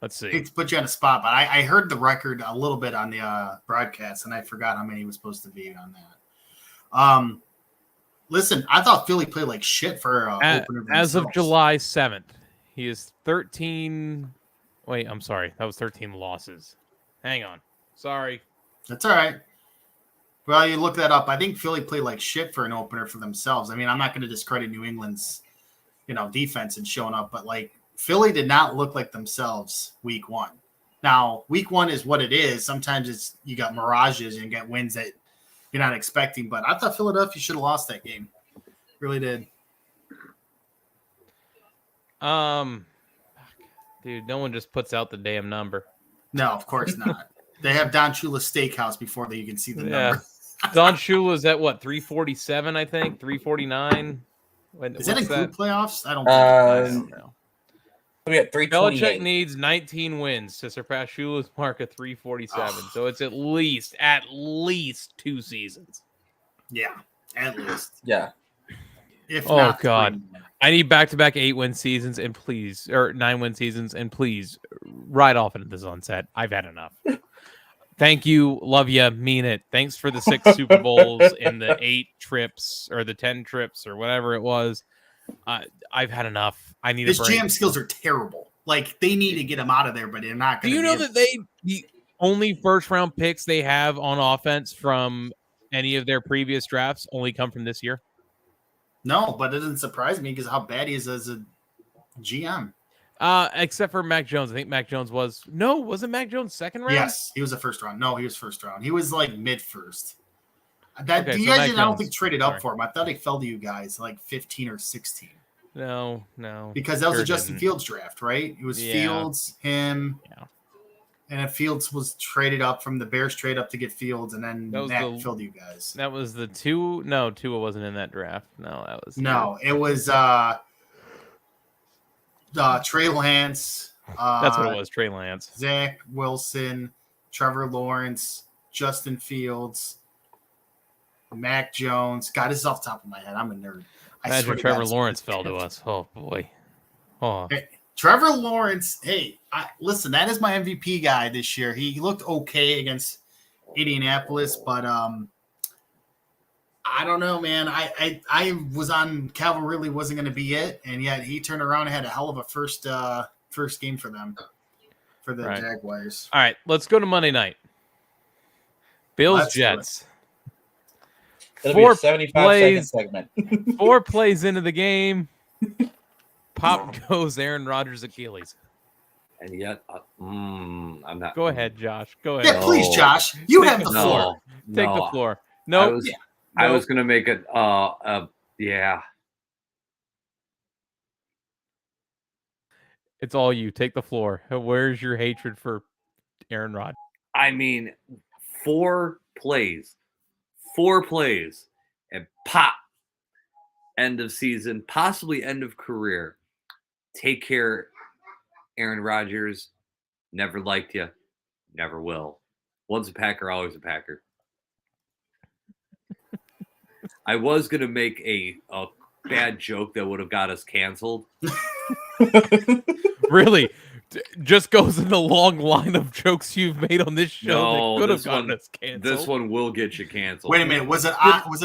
Let's see. Hate to put you on the spot, but I heard the record a little bit on the broadcast, and I forgot how many he was supposed to be on that. Listen, I thought Philly played like shit for opener as of July 7th. He is 13. Wait, I'm sorry. That was 13 losses. Hang on. Sorry. That's all right. Well, you look that up. I think Philly played like shit for an opener for themselves. I mean, I'm not going to discredit New England's, defense and showing up, but like Philly did not look like themselves week 1. Now, week 1 is what it is. Sometimes you got mirages and you get wins that you're not expecting, but I thought Philadelphia should have lost that game. Really did. Dude, no one just puts out the damn number. No, of course not. They have Don Shula's Steakhouse before you can see the number. Don Shula's at what, 347, I think? 349? Does that include playoffs? I don't know. We at 328. Belichick needs 19 wins to surpass Shula's mark of 347. So it's at least 2 seasons. Yeah, at least. Yeah. If not, God. I need back-to-back 8-win seasons and please, or 9-win seasons, and please ride off into the sunset. I've had enough. Thank you. Love you. Mean it. Thanks for the 6 Super Bowls and the 8 trips or the 10 trips or whatever it was. I've had enough. I need his a break. jam skills are terrible. Like, they need to get him out of there, but they're not going to. Do you know that the only first-round picks they have on offense from any of their previous drafts only come from this year? No, but it doesn't surprise me because how bad he is as a GM. Except for Mac Jones. I think Mac Jones wasn't Mac Jones second round? Yes, he was a first round. No, he was first round. He was like mid-first. You guys didn't, I don't think, traded up for him. I thought he fell to you guys like 15 or 16. No. Because that was a Justin Fields draft, right? It was Fields, him, and then Fields was traded up from the Bears trade up to get Fields, and then Mac filled you guys. That was the 2. No, Tua wasn't in that draft. No, that was it was Trey Lance. That's what it was. Trey Lance, Zach Wilson, Trevor Lawrence, Justin Fields, Mac Jones. God, this is off the top of my head. I'm a nerd. Imagine Trevor Lawrence fell to us. Oh boy. Oh. Hey, Trevor Lawrence. Hey, listen, that is my MVP guy this year. He looked okay against Indianapolis, but I don't know, man. I was on Calvin Ridley wasn't going to be it, and yet he turned around and had a hell of a first game for them, for the Jaguars. All right, let's go to Monday night. Bills Jets. It'll be a 75-second segment. 4 plays into the game. Pop goes Aaron Rodgers' Achilles. And yet, I'm not. Go ahead, Josh. Go ahead. Yeah, please, No. Josh. You Take have the the floor. floor. Take the floor. No, I was gonna make it. Yeah. It's all you. Take the floor. Where's your hatred for Aaron Rodgers? I mean, 4 plays, and pop. End of season, possibly end of career. Take care, Aaron Rodgers. Never liked you. Never will. Once a Packer, always a Packer. I was going to make a bad joke that would have got us canceled. Really? Just goes in the long line of jokes you've made on this show No, that could have this gotten one- us canceled. This one will get you canceled. Wait a minute. Was it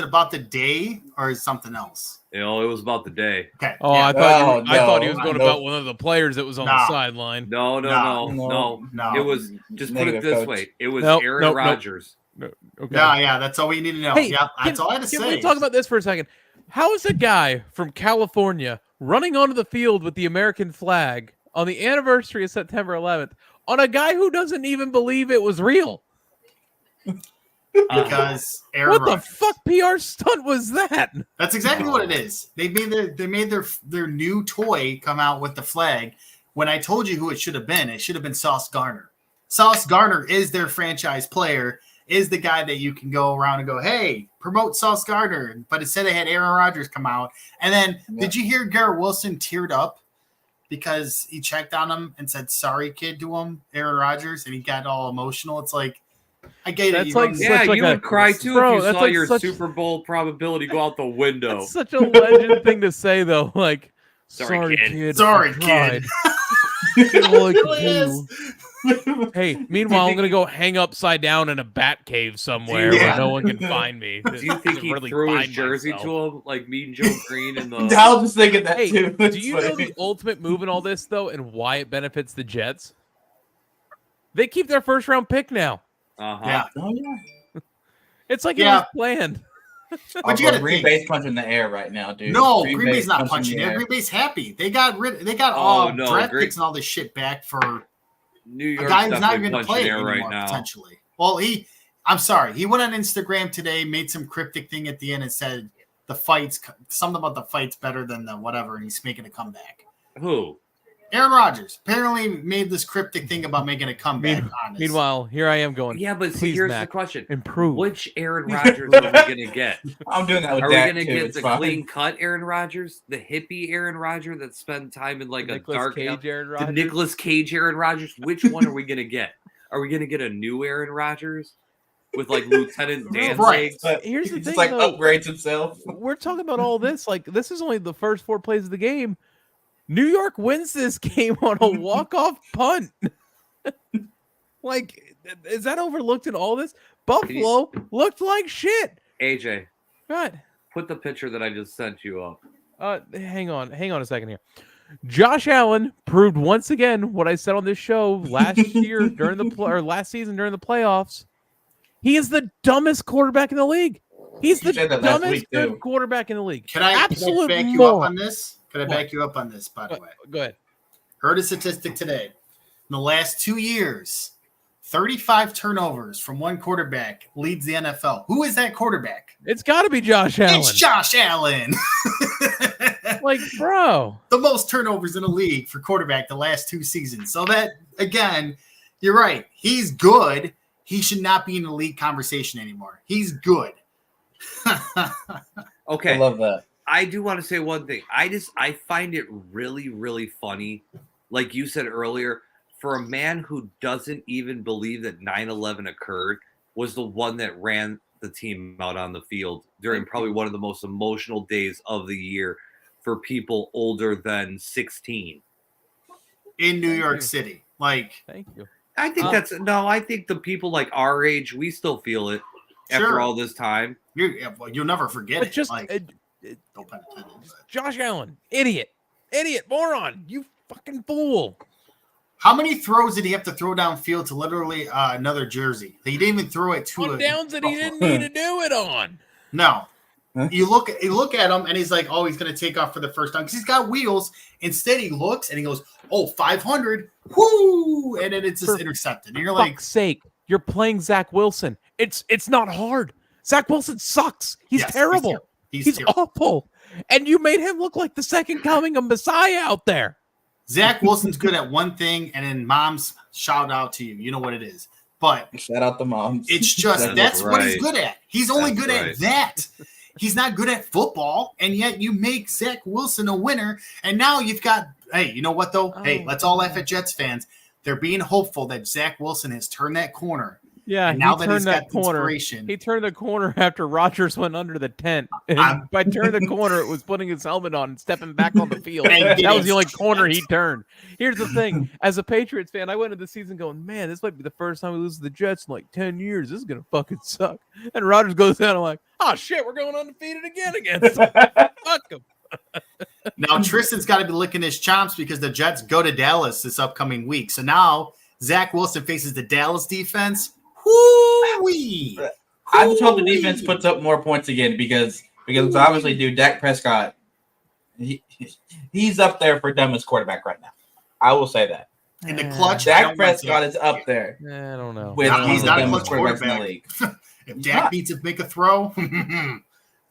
about the day or is something else? You know, it was about the day. Okay. Oh, yeah. I thought Oh, I thought he no. was going No. about one of the players that was on the No. sideline. No. No. It was, just put it Negative this coach. way. It was Nope, Aaron nope, nope. Rodgers. Okay. Yeah, that's all we need to know. Hey, Yeah, that's all I had to Can say. we talk about this for a second? How is a guy from California running onto the field with the American flag on the anniversary of September 11th on a guy who doesn't even believe it was real? Because Aaron What the Rodgers. fuck PR stunt was that? That's exactly what it is. They made their new toy come out with the flag. When I told you who it should have been Sauce Gardner. Sauce Gardner is their franchise player, is the guy that you can go around and go, hey, promote Sauce Gardner. But instead they had Aaron Rodgers come out. And then did you hear Garrett Wilson teared up because he checked on him and said, sorry, kid, to him, Aaron Rodgers, and he got all emotional? It's like, I get That's it. like Run- Yeah, such you a- would cry too Bro, if you that's saw like your such- Super Bowl probability go out the window. That's such a legend thing to say, though. Like, Sorry, sorry, kid. kid. Sorry, I kid. tried. Did all I could Really is. do. Hey, meanwhile, I'm gonna go hang upside down in a bat cave somewhere Yeah. where no one can find me. Do you think he Really threw his find jersey myself. to him like Mean Joe Green in the? I was just thinking that Hey, too. do It's you know funny. the ultimate move in all this though, and why it benefits the Jets? They keep their first round pick now. Uh-huh. Yeah. Oh yeah. It's like Yeah. it was planned. But you gotta Green think. Bay's punching the air right now, dude. No, Green Bay's not punching punching the there. air. Green Bay's happy. They got Oh, all no, draft Green- picks and all this shit back for New a York's guy who's not definitely even going to punching play air anymore, right now. potentially. Well, I'm sorry. He went on Instagram today, made some cryptic thing at the end and said something about the fight's better than the whatever, and he's making a comeback. Who? Aaron Rodgers apparently made this cryptic thing about making a comeback on this. Meanwhile, here I am going. Yeah, but see, Please, here's Mac, the question: improve. which Aaron Rodgers are we gonna get? I'm doing that with Are we Dak gonna too. get It's the fine. clean cut Aaron Rodgers, the hippie Aaron Rodgers that spent time in like a Nicolas dark Cage, Aaron the Rodgers. Nicolas Cage Aaron Rodgers? Which one are we gonna get? Are we gonna get a new Aaron Rodgers with like Lieutenant Danzig? Right. But Here's the he thing, just like though. upgrades himself. We're talking about all this. Like, this is only the first 4 plays of the game. New York wins this game on a walk-off punt. Like, is that overlooked in all this? Buffalo looked like shit. AJ, Right. put the picture that I just sent you up. Hang on a second here. Josh Allen proved once again what I said on this show last year during last season during the playoffs. He is the dumbest quarterback in the league. He's You the said that last dumbest week, too. good quarterback in the league. Can I Absolute back you moron. up on this? Can I What? back you up on this, by the way? Go ahead. Heard a statistic today. In the last 2 years, 35 turnovers from one quarterback leads the NFL. Who is that quarterback? It's got to be Josh Allen. It's Josh Allen. Like, bro. The most turnovers in the league for quarterback the last 2 seasons. So that, again, you're right. He's good. He should not be in the league conversation anymore. He's good. Okay, I love that. I do want to say one thing. I find it really, really funny. Like you said earlier, for a man who doesn't even believe that 9/11 occurred, was the one that ran the team out on the field during probably one of the most emotional days of the year for people older than 16. In New Thank York you. City. Like, Thank you. I think I think the people like our age, we still feel it after Sure. all this time. you'll never forget But it. just Like, no pun intended, but- Josh Allen, idiot, moron, you fucking fool. How many throws did he have to throw downfield to literally another jersey? He didn't even throw it to On downs that he didn't need to do it on. No. You look at him, and he's like, oh, he's going to take off for the first time because he's got wheels. Instead, he looks and he goes, oh, 500, whoo, and then it's just intercepted. And you're like, fuck's sake, you're playing Zach Wilson. It's not hard. Zach Wilson sucks. He's terrible. He's terrible. awful. And you made him look like the second coming of Messiah out there. Zach Wilson's good at one thing, and then moms, shout out to you. You know what it is. But shout out the moms. It's just that's what he's good at. He's only good at that. He's not good at football, and yet you make Zach Wilson a winner. And now you've got, hey, you know what though? Hey, let's all laugh at Jets fans. They're being hopeful that Zach Wilson has turned that corner. Yeah, and now he that he's turned got that corner. inspiration. He turned the corner after Rodgers went under the tent. And by turning the corner, it was putting his helmet on and stepping back on the field. That was the only corner he turned. Here's the thing. As a Patriots fan, I went into the season going, man, this might be the first time we lose to the Jets in like 10 years. This is going to fucking suck. And Rodgers goes down and I'm like, oh, shit, we're going undefeated again against them. Fuck them. Now, Tristan's got to be licking his chops because the Jets go to Dallas this upcoming week. So now Zach Wilson faces the Dallas defense. Woo-wee. I just hope the defense puts up more points again because obviously, dude, Dak Prescott, he's up there for dumbest quarterback right now. I will say that. In the clutch, Dak Prescott is up there. I don't know. He's not a clutch quarterback in the quarterback. league. If Dak needs to make a throw,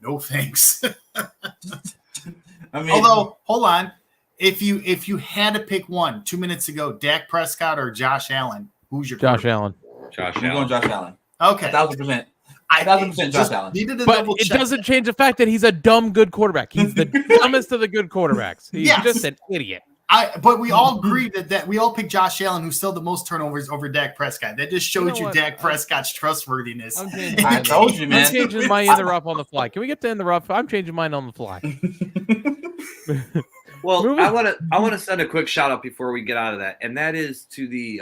no thanks. I mean, although, hold on, if you had to pick one 2 minutes ago, Dak Prescott or Josh Allen, who's your Josh Allen? I'm going Josh Allen. Okay, 1,000%. 1,000% Josh Allen. But it doesn't change the fact that he's a dumb good quarterback. He's the dumbest of the good quarterbacks. He's just an idiot. But we all agree that we all pick Josh Allen, who's still the most turnovers over Dak Prescott. That just shows you Dak Prescott's trustworthiness. I told you, man. I'm changing my in the rough on the fly. Can we get to in the rough? I'm changing mine on the fly. Well, I want to send a quick shout out before we get out of that, and that is to the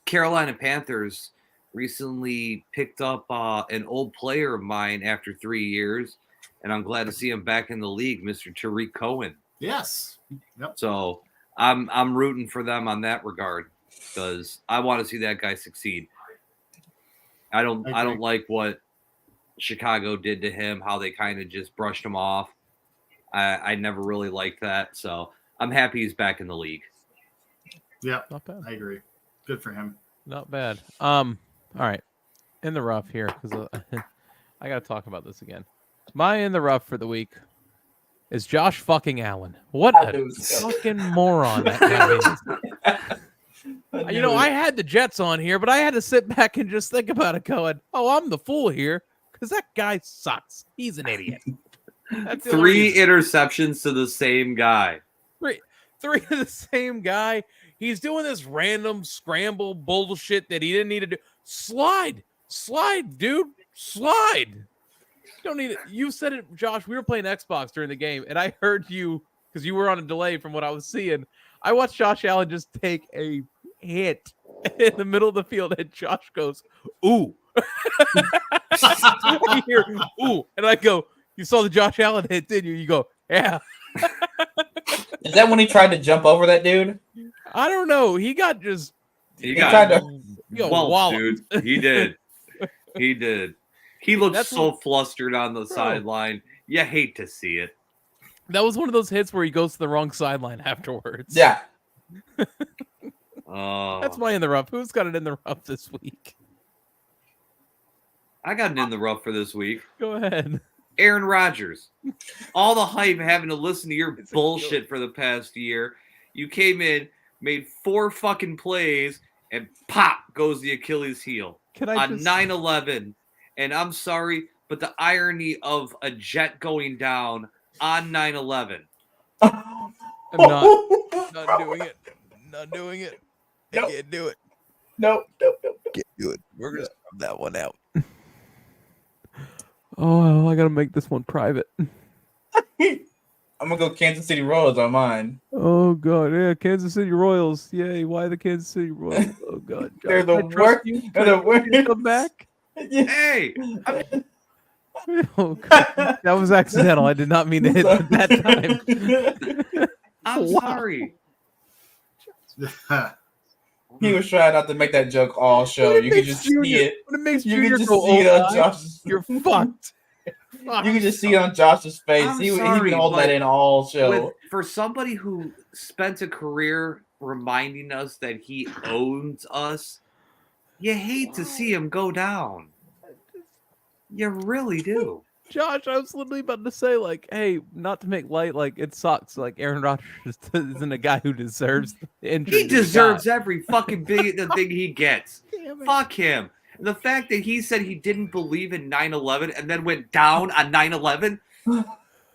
Carolina Panthers. Recently picked up an old player of mine after 3 years, and I'm glad to see him back in the league, Mr. Tariq Cohen. Yes. Yep. So I'm rooting for them on that regard because I want to see that guy succeed. I don't like what Chicago did to him, how they kind of just brushed him off. I never really liked that, so I'm happy he's back in the league. Yeah, not bad. I agree. Good for him. Not bad. All right, in the rough here because I got to talk about this again. My in the rough for the week is Josh fucking Allen. What a fucking moron that guy is. You know, I had the Jets on here, but I had to sit back and just think about it going, oh, I'm the fool here because that guy sucks. He's an idiot. That's 3 interceptions to the same guy. Three to the same guy. He's doing this random scramble bullshit that he didn't need to do. Slide, dude. Slide. You don't need it. You said it, Josh. We were playing Xbox during the game, and I heard you because you were on a delay from what I was seeing. I watched Josh Allen just take a hit in the middle of the field, and Josh goes, ooh. I hear, ooh. And I go, you saw the Josh Allen hit, didn't you? You go, yeah. Is that when he tried to jump over that dude? I don't know. He got just. He got walloped. dude. He did. He did. He looked so flustered on the sideline. You hate to see it. That was one of those hits where he goes to the wrong sideline afterwards. Yeah. That's my in the rough. Who's got it in the rough this week? I got it in the rough for this week. Go ahead. Aaron Rodgers. All the hype having to listen to your bullshit for the past year. You came in, made 4 fucking plays, and pop goes the Achilles heel on 9/11. And I'm sorry, but the irony of a jet going down on 9/11. I'm not doing it. Not doing it. I can't do it. Nope. Can't do it. We're going to rub that one out. Oh, I got to make this one private. I'm going to go Kansas City Royals on mine. Oh, God. Yeah, Kansas City Royals. Yay. Why the Kansas City Royals? Oh, God. They're the worst. They're the worst. Come back? Hey. Oh, God. That was accidental. I did not mean to hit it that time. I'm sorry. He was trying not to make that joke all show. You can just see it. When it makes You can Junior just go, see it on oh, Josh. you're fucked. You can just see it on Josh's face. I'm He's sorry, been holding that but in all show. For somebody who spent a career reminding us that he owns us, you hate to see him go down. You really do. Josh, I was literally about to say, like, hey, not to make light, like, it sucks. Like, Aaron Rodgers isn't a guy who deserves the injury. He deserves every fucking the thing he gets. Fuck him. And the fact that he said he didn't believe in 9/11 and then went down on 9/11,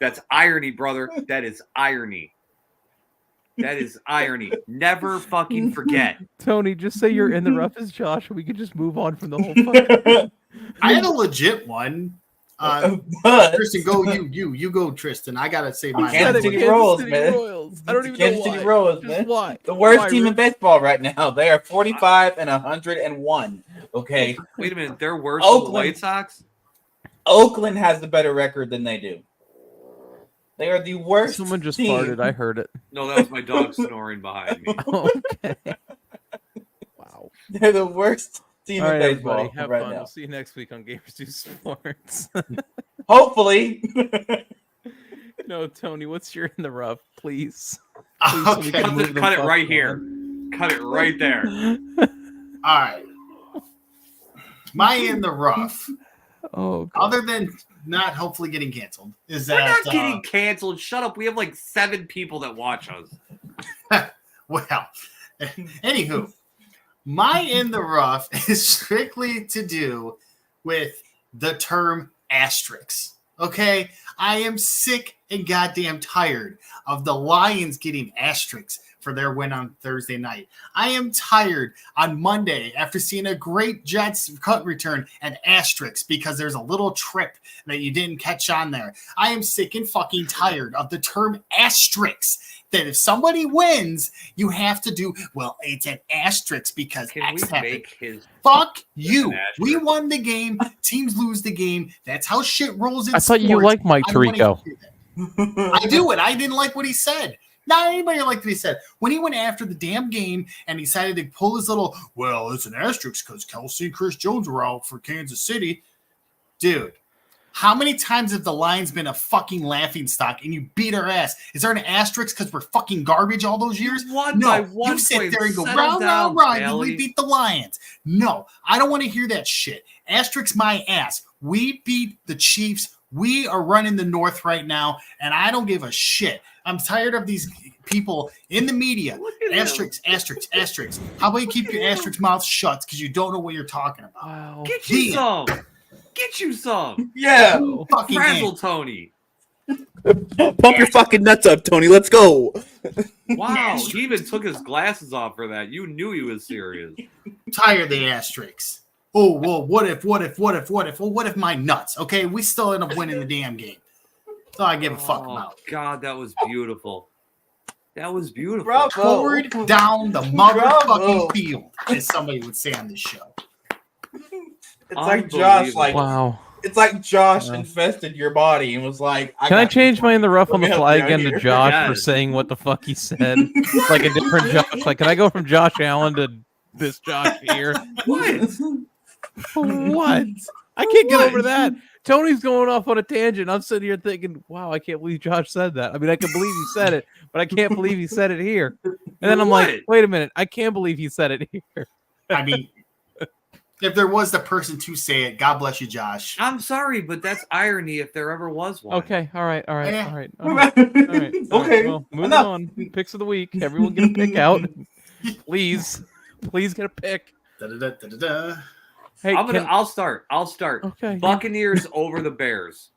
that's irony, brother. That is irony. That is irony. Never fucking forget. Tony, just say you're in the rough as Josh, and we can just move on from the whole fucking. I had a legit one. Tristan, go you go, Tristan. I gotta say mine. Kansas City Royals, man. Royals. I don't even Kansas know City why. Royals, Just man. why? The worst Why, team in Rick? baseball right now. They are 45 and 101. Okay. Wait a minute. They're worse than the Oakland. White Sox? Oakland has the better record than they do. They are the worst. Someone just team. farted. I heard it. No, that was my dog snoring behind me. Okay. Wow. They're the worst team All in right, baseball everybody. Have right fun. now. We'll see you next week on Gamers Do Sports. Hopefully. No, Tony, what's your in the rough, please? Okay. Cut it right here. Cut it right there. All right. My in the rough, Oh, God. other than not hopefully getting canceled, is We're that not getting canceled. Shut up. We have like 7 people that watch us. well, anywho, my in the rough is strictly to do with the term asterisks. Okay, I am sick and goddamn tired of the Lions getting asterisks for their win on Thursday night. I am tired on Monday after seeing a great Jets cut return and asterisks because there's a little trip that you didn't catch on there. I am sick and fucking tired of the term asterisks. That if somebody wins, you have to do, well, it's an asterisk because Can X we happened. make his Fuck you. An asterisk. We won the game. Teams lose the game. That's how shit rolls in I thought you sports. liked Mike I don't wanna Tirico. hear that. I do it. I didn't like what he said. Not anybody liked what he said. When he went after the damn game and decided to pull his little, well, it's an asterisk because Kelsey and Chris Jones were out for Kansas City. Dude, how many times have the Lions been a fucking laughing stock and you beat our ass? Is there an asterisk because we're fucking garbage all those years? won by No, 1 you sit point. there and go, Settle round, down, round, Bailey. we beat the Lions. No, I don't want to hear that shit. Asterisk my ass. We beat the Chiefs. We are running the North right now, and I don't give a shit. I'm tired of these people in the media. Look at him. Asterisks, asterisks, asterisks. How about you keep your asterisk mouth shut because you don't know what you're talking about? Wow. Get you Yeah. some. Get you some. Yeah. Fucking Frazzle game. Tony. Pump your fucking nuts up, Tony. Let's go. Wow. He even took his glasses off for that. You knew he was serious. Tired of the asterisks. Oh, well, what if? Well, what if my nuts? Okay, we still end up winning the damn game. That's all I give a fuck Oh, about. God, that was beautiful. That was beautiful. Bravo. Forward down the motherfucking field, as somebody would say on this show. It's like Josh, like Wow. it's like Josh Wow. infested your body and was like, Can I change my in the rough Let on me the help fly you out again to here. Josh for Yes. saying what the fuck he said? Like a different Josh. Like, can I go from Josh Allen to this Josh here? What? What? I can't get over that. Tony's going off on a tangent. I'm sitting here thinking, wow, I can't believe Josh said that. I mean, I can believe he said it, but I can't believe he said it here. And then I'm like, What? wait a minute. I can't believe he said it here. I mean, if there was the person to say it, God bless you, Josh. I'm sorry, but that's irony if there ever was one. Okay. All right. All right. Yeah. All right. All right. All right. Okay. Well, moving Enough. on. Picks of the week. Everyone get a pick out. Please. Please get a pick. Da-da-da-da-da. Hey, I'll start. okay. Buccaneers over the Bears.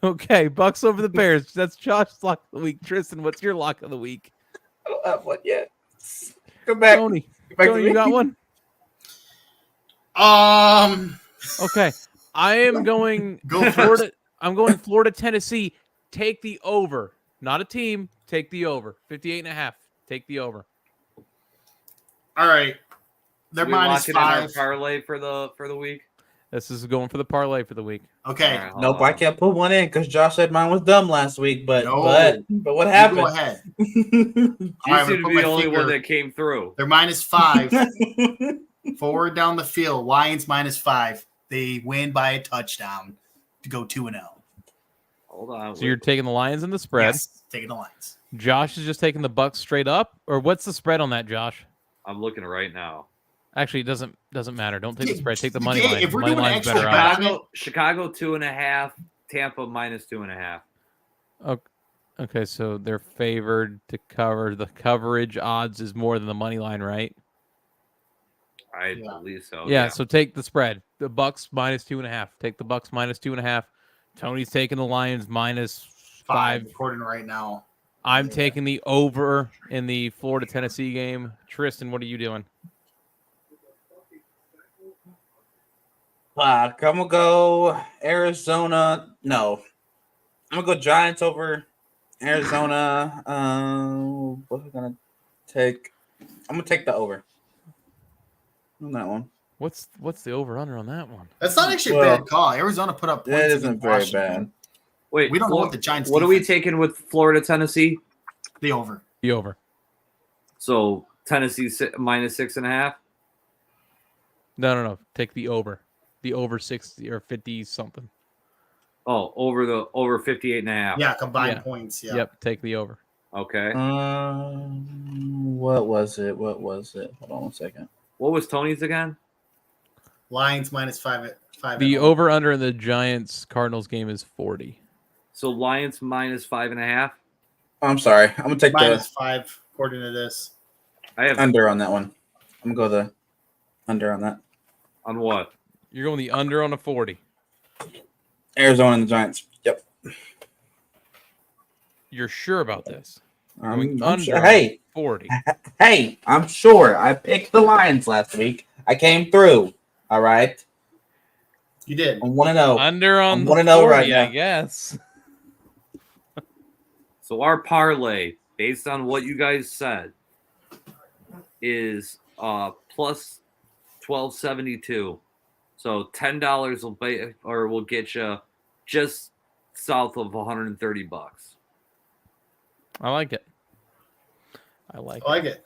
Okay. Bucks over the Bears. That's Josh's lock of the week. Tristan, what's your lock of the week? I don't have one yet. Come back. Tony. Come back to Tony, me. you got one? Okay. I am going Go first. Florida. I'm going Florida, Tennessee. Take the over. Not a team. Take the over. 58.5. Take the over. All right. They're We minus lock it in our 5. parlay for the week. This is going for the parlay for the week. Okay. All right, hold Nope, on. I can't put one in because Josh said mine was dumb last week. But No. but what You happened? go ahead. You All right, I'm seem gonna to put be my the only one finger- that came through. They're minus 5. Forward down the field. Lions minus 5. They win by a touchdown. to go 2-0. Hold on. So you're taking the Lions in the spread. Yes, taking the Lions. Josh is just taking the Bucks straight up, or what's the spread on that, Josh? I'm looking right now. Actually, it doesn't matter. Don't take the Yeah, spread. Take the yeah, money line. if we're Money doing line's actual better bet odds. on it- Chicago 2.5, Tampa -2.5. Okay, so they're favored to cover. The coverage odds is more than the money line, right? I Yeah. believe so. Yeah, so take the spread. The Bucks -2.5. Take the Bucks -2.5. Tony's taking the Lions -5. According right now. I'm Yeah. taking the over in the Florida Tennessee game. Tristan, what are you doing? I'm gonna go Arizona. No, I'm gonna go Giants over Arizona. What am I gonna take? I'm gonna take the over on that one. What's the over under on that one? That's not actually a Well, bad call. Arizona put up points. It against isn't very Washington. bad. Wait, We don't know what the Giants. What are we defense- taking with Florida, Tennessee? The over. The over. So Tennessee -6.5. No. Take the over. The over 60 or 50 something. Oh, over 58.5. Yeah, combined Yeah. points. Yeah. Yep, take the over. Okay. What was it? Hold on 1 second. What was Tony's again? Lions -5 at 5. The over under in the Giants Cardinals game is 40. So Lions -5.5. I'm sorry. I'm gonna take -5 according to this. I have the under on that one. I'm gonna go the under on that. on what? You're going the under on a 40. Arizona and the Giants. Yep. You're sure about this? I'm under sure. Hey, 40. I'm sure. I picked the Lions last week. I came through. All right. You did. I want to know. Under on I'm the 1-0 40, right I now. guess. So our parlay, based on what you guys said, is plus 1272. So $10 will get you just south of $130. I like it. I like I like it.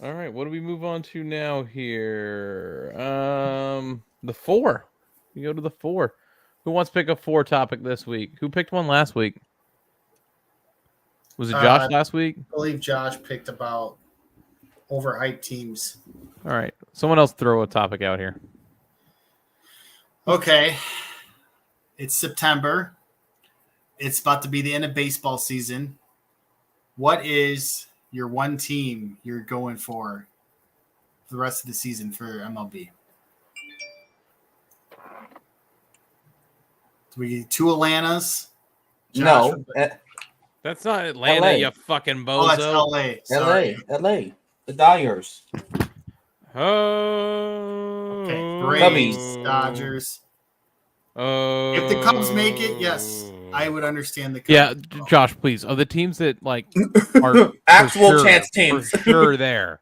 All right, what do we move on to now here? The 4. We go to the 4. Who wants to pick a 4 topic this week? Who picked one last week? Was it Josh last week? I believe Josh picked about overhyped teams. All right, someone else throw a topic out here. Okay. It's September. It's about to be the end of baseball season. What is your one team you're going for the rest of the season for MLB? Do we get 2 Atlantas? Josh, No. That's not Atlanta, LA. you fucking bozo. Oh, that's LA. Sorry. LA. The Dyers. Oh. Okay. Braves, Cubbies. Dodgers. Oh. If the Cubs make it, yes, I would understand the Cubs. Yeah, Josh, please. Of the teams that like are Actual for sure, chance teams. for sure there,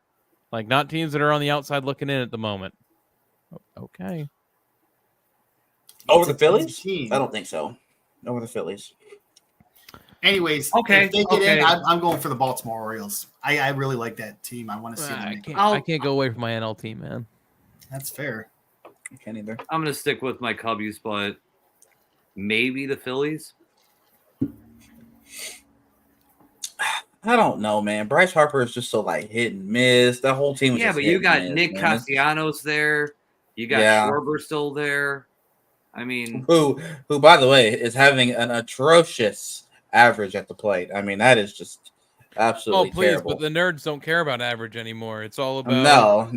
like not teams that are on the outside looking in at the moment. Okay. Over It's the a Phillies? team. I don't think so. Over the Phillies. Anyways, Okay, if they get in, okay. I'm going for the Baltimore Orioles. I really like that team. I want to see them. I make it. I can't go away from my NL team, man. That's fair. I can't either. I'm going to stick with my Cubbies, but maybe the Phillies. I don't know, man. Bryce Harper is just so like hit and miss. That whole team. Yeah, but you got Nick Castellanos there. You got Schwarber still there. I mean, who, by the way, is having an atrocious average at the plate. I mean, that is just absolutely terrible. But the nerds don't care about average anymore. It's all about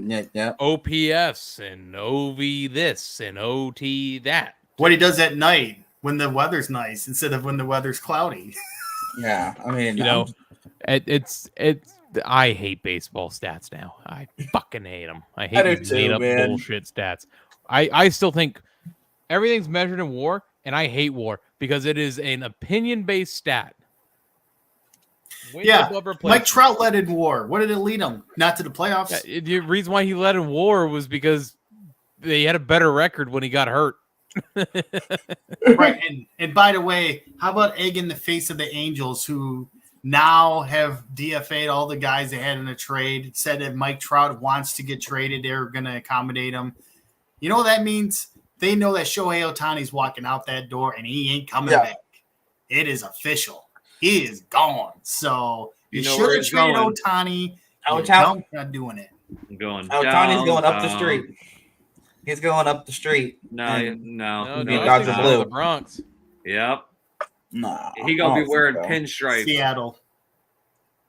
OPS and OV this and OT that. What he does at night when the weather's nice instead of when the weather's cloudy. Yeah, I mean, it's I hate baseball stats now. I fucking hate them. I hate these made up bullshit stats. I still think everything's measured in WAR, and I hate WAR because it is an opinion-based stat. Yeah, Mike Trout led in WAR. What did it lead him? Not to the playoffs. Yeah, the reason why he led in WAR was because they had a better record when he got hurt. Right, and by the way, how about egg in the face of the Angels, who now have DFA'd all the guys they had in a trade? Said if Mike Trout wants to get traded, they're going to accommodate him. You know what that means? They know that Shohei Ohtani's walking out that door and he ain't coming back. It is official. He is gone. So you should have traded Ohtani. Ohtani's not doing it. Ohtani's going up the street. He's going up the street. No. Dodger blue. The Bronx. Yep. No. He gonna be wearing pinstripes. Seattle.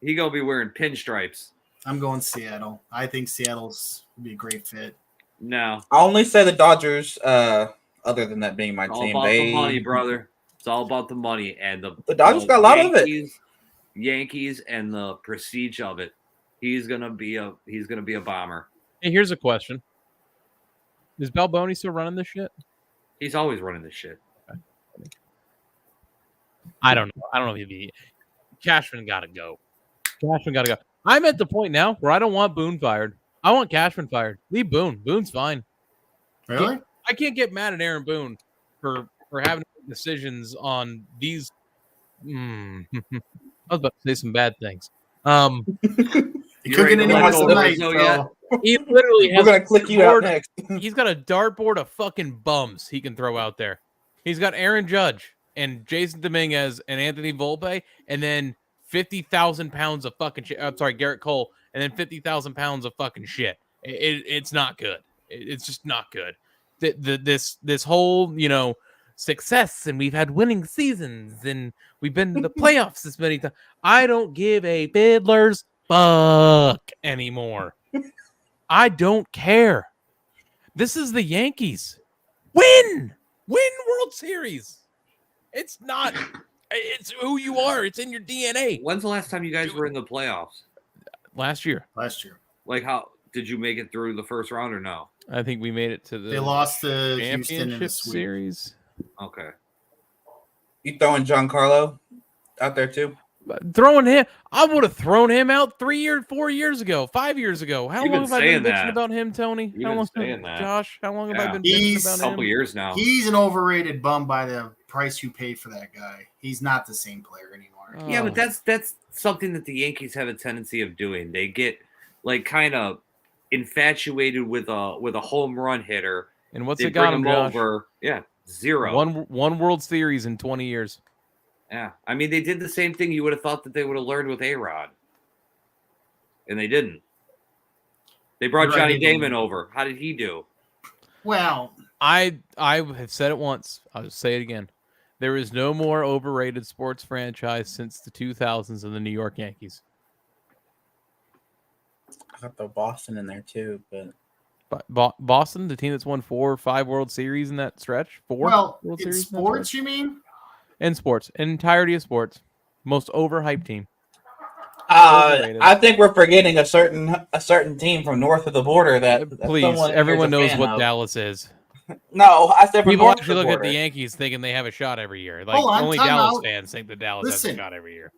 He gonna be wearing pinstripes. I'm going Seattle. I think Seattle's would be a great fit. No. I only say the Dodgers, other than that being my team. All about the money, brother. It's all about the money and the Dodgers got a lot of it. Yankees and the prestige of it. He's gonna be a bomber. Hey, here's a question. Is Balboni still running this shit? He's always running this shit. Okay. I don't know if he'd be. Cashman got to go. I'm at the point now where I don't want Boone fired. I want Cashman fired. Leave Boone. Boone's fine. Really? I can't get mad at Aaron Boone for having decisions on these. I was about to say some bad things. You cooking any more tonight? He literally has. We're gonna click you out next. He's got a dartboard of fucking bums he can throw out there. He's got Aaron Judge and Jason Dominguez and Anthony Volpe, and then 50,000 pounds of fucking shit. I'm sorry, Garrett Cole, and then 50,000 pounds of fucking shit. It's not good. It's just not good. This whole success, and we've had winning seasons, and we've been to the playoffs this many times. I don't give a fiddler's fuck anymore. I don't care. This is the Yankees. Win World Series. It's not. It's who you are. It's in your DNA. When's the last time you guys were in the playoffs? Last year. Like, how did you make it through the first round or no? I think we made it to the. They lost the championship series. Okay. You throwing Giancarlo out there too? Throwing him, I would have thrown him out 4 years ago, 5 years ago. How long have I been bitching about him, Tony? How long, Josh? How long have I been bitching about him? A couple years now. He's an overrated bum by the price you paid for that guy. He's not the same player anymore. Yeah, but that's something that the Yankees have a tendency of doing. They get kind of infatuated with a home run hitter. And what's it got him over? Yeah, zero. One World Series in 20 years. Yeah, I mean, they did the same thing you would have thought that they would have learned with A-Rod. And they didn't. They brought Johnny Damon over. How did he do? Well, I have said it once. I'll just say it again. There is no more overrated sports franchise since the 2000s than the New York Yankees. I got the Boston in there too, but Boston, the team that's won 4 or 5 World Series in that stretch. 4 World Series in sports, you mean? In sports, entirety of sports, most overhyped team. I think we're forgetting a certain team from north of the border that please, everyone knows what Dallas is. No, I said people actually look at the Yankees thinking they have a shot every year. Like only Dallas fans think that Dallas has a shot every year.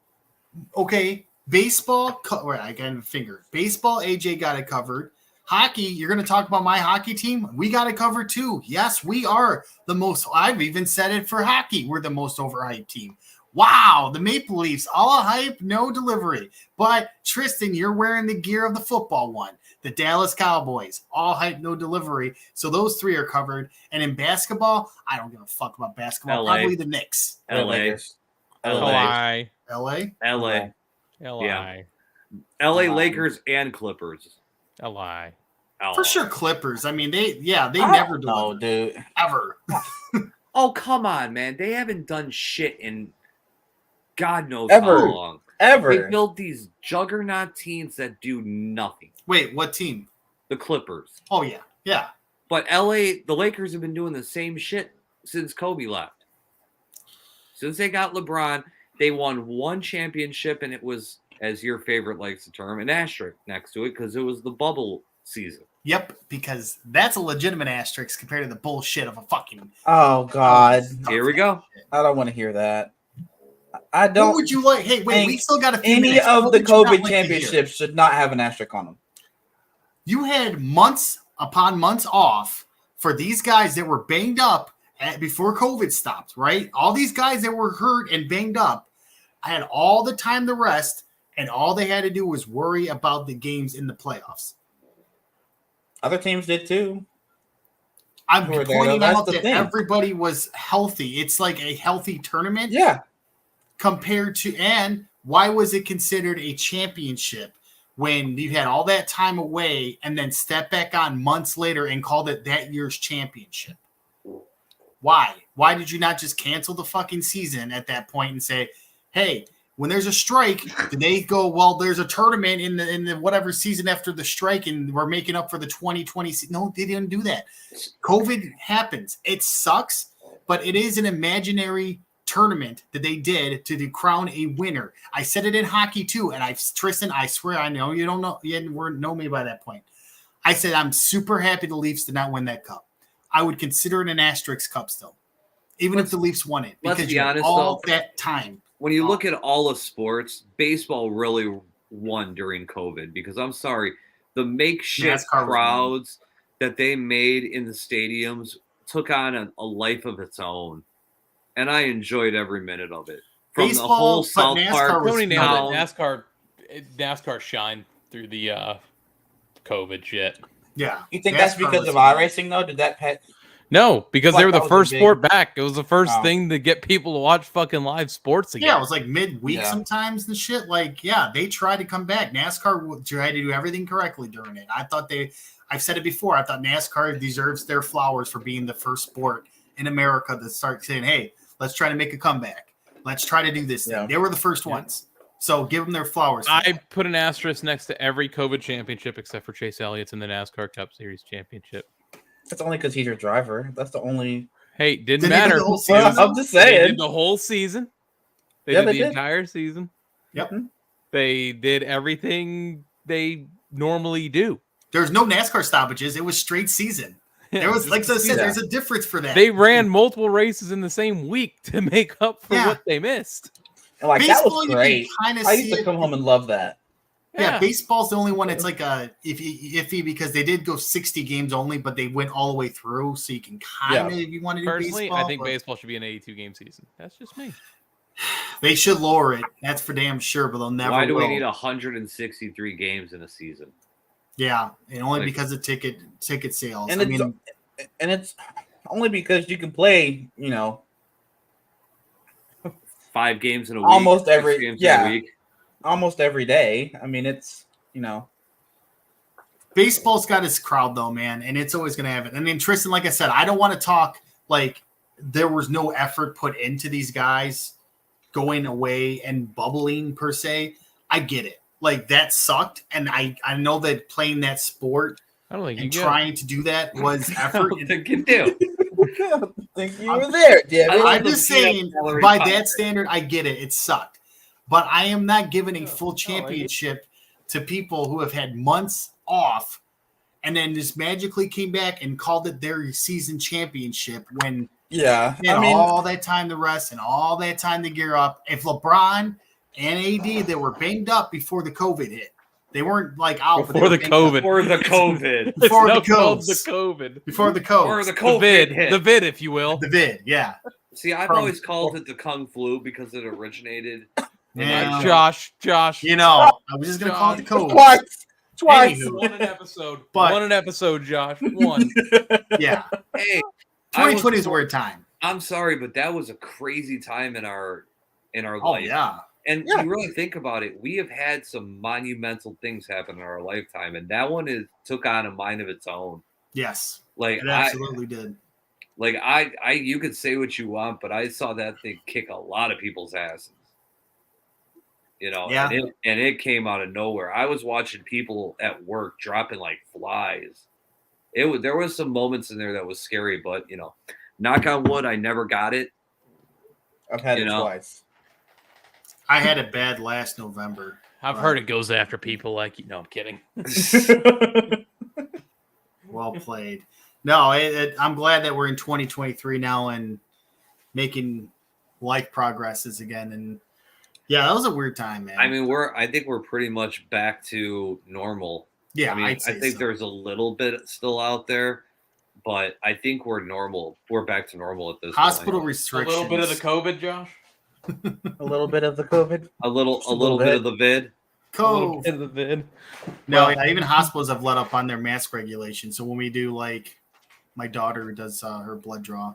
Okay, baseball. I got a finger. Baseball. AJ got it covered. Hockey, you're going to talk about my hockey team? We got it covered too. Yes, we are the most. I've even said it for hockey. We're the most overhyped team. Wow, the Maple Leafs, all hype, no delivery. But Tristan, you're wearing the gear of the football one. The Dallas Cowboys, all hype, no delivery. So those 3 are covered. And in basketball, I don't give a fuck about basketball. LA. Probably the Knicks. LA. Lakers and Clippers. LA. For sure, Clippers. I mean, they never deliver. No, dude. Ever. Oh, come on, man. They haven't done shit in God knows Ever. how long. Ever. They built these juggernaut teams that do nothing. Wait, what team? The Clippers. Oh, yeah. Yeah. But the Lakers have been doing the same shit since Kobe left. Since they got LeBron, they won 1 championship, and it was, as your favorite likes the term, an asterisk next to it because it was the bubble season. Yep, because that's a legitimate asterisk compared to the bullshit of a fucking. Oh God! Here we go. I don't want to hear that. I don't. What would you like? Hey, wait, we still got a few Any minutes. of the COVID championships should not have an asterisk on them. You had months upon months off for these guys that were banged up before COVID stopped, right? All these guys that were hurt and banged up had all the time to rest, and all they had to do was worry about the games in the playoffs. Other teams did too. I'm who are there, pointing though. That's out the that thing. everybody was healthy. It's like a healthy tournament. Yeah. Compared to, and why was it considered a championship when you had all that time away and then step back on months later and called it that year's championship? Why? Why did you not just cancel the fucking season at that point and say, hey, when there's a strike, did they go, well, there's a tournament in the whatever season after the strike and we're making up for the 2020 season? No, they didn't do that. COVID happens. It sucks, but it is an imaginary tournament that they did to crown a winner. I said it in hockey too, and Tristan, I swear, I know you don't know, you didn't know me by that point. I said I'm super happy the Leafs did not win that cup. I would consider it an asterisk cup still, even if the Leafs won it, let's because be you had honest, all though, that time. when you look at all of sports, baseball really won during COVID because I'm sorry, the makeshift NASCAR was crowds that they made in the stadiums took on a life of its own, and I enjoyed every minute of it. From Baseball, the whole but South NASCAR Park, was Tony nailed town. it. NASCAR shined through the COVID shit. Yeah. You think NASCAR that's because was of huge. iRacing, though? Did that pet? No, because Like, they were the that was a first big- sport back. It was the first Oh. thing to get people to watch fucking live sports again. Yeah, it was like midweek Yeah. sometimes and shit. Like, yeah, they tried to come back. NASCAR tried to do everything correctly during it. I've said it before, I thought NASCAR deserves their flowers for being the first sport in America to start saying, hey, let's try to make a comeback. Let's try to do this thing. Yeah. They were the first ones. So give them their flowers. for I that. put an asterisk next to every COVID championship except for Chase Elliott's in the NASCAR Cup Series championship. That's only because he's your driver. That's the only. Hey, didn't Did they do matter. the whole season? I'm just They saying. did the whole season. They Yeah, did they the did. entire season. Yep. They did everything they normally do. There's no NASCAR stoppages. It was straight season. There was, Just like I said, Yeah. there's a difference for that. They ran multiple races in the same week to make up for Yeah. what they missed. And like that Baseball, was you can great. kind of I see used to it. come home and love that. Yeah, baseball's the only one that's like a iffy because they did go 60 games only, but they went all the way through, so you can kind of, if you want to do Personally, baseball. I think but baseball should be an 82 game season. That's just me. they should lower it. That's for damn sure, but they'll never. Why do we will. need 163 games in a season? Yeah, and only Like- because of ticket sales. And it's only because you can play, 5 games in a week, Almost 6 every- games yeah. in a week. almost every day. I mean, it's baseball's got its crowd though, man, and it's always going to have it. And then Tristan, like I said, I don't want to talk like there was no effort put into these guys going away and bubbling per se. I get it. Like that sucked, and I know that playing that sport I don't think you and get trying to do that was I effort. don't think you do. I think you were there, damn it. I'm just saying, by that standard, I get it. It sucked. But I am not giving a full championship to people who have had months off and then just magically came back and called it their season championship when Yeah, they had I mean, all that time to rest and all that time to gear up. If LeBron and AD, they were banged up before the COVID hit. They weren't like out but they Before were the banged up. COVID. Or the COVID. Before It's the now called codes. the COVID. Before the Or codes. the The COVID vid, hit. the vid, if you will. The vid, yeah. See, I've From- always called it the Kung Flu because it originated. Yeah. Josh. You know, I was just gonna call it the code. twice. Anywho. One an episode. But- One an episode, Josh. One. Yeah. Hey, 2020 is a weird time. I'm sorry, but that was a crazy time in our Oh life. yeah. And Yeah. you really think about it, we have had some monumental things happen in our lifetime, and that one took on a mind of its own. Yes. Like It absolutely did. I you could say what you want, but I saw that thing kick a lot of people's asses. Yeah. And it came out of nowhere. I was watching people at work dropping like flies. There was some moments in there that was scary, but knock on wood, I never got it. I've had You it know. twice. I had it bad last November. I've heard it goes after people like you. No, I'm kidding. Well played. No, I'm glad that we're in 2023 now and making life progresses again. And yeah, that was a weird time, man. I mean, I think we're pretty much back to normal. yeah, I mean, I'd say I think so. there's a little bit still out there, but I think we're normal. We're back to normal at this Hospital point. A restrictions. little bit of the COVID, Josh. A little bit of the COVID. A little little bit bit. of the vid. A little Cove. bit of the vid. No, yeah, even hospitals have let up on their mask regulations. So when we do like my daughter does her blood draw.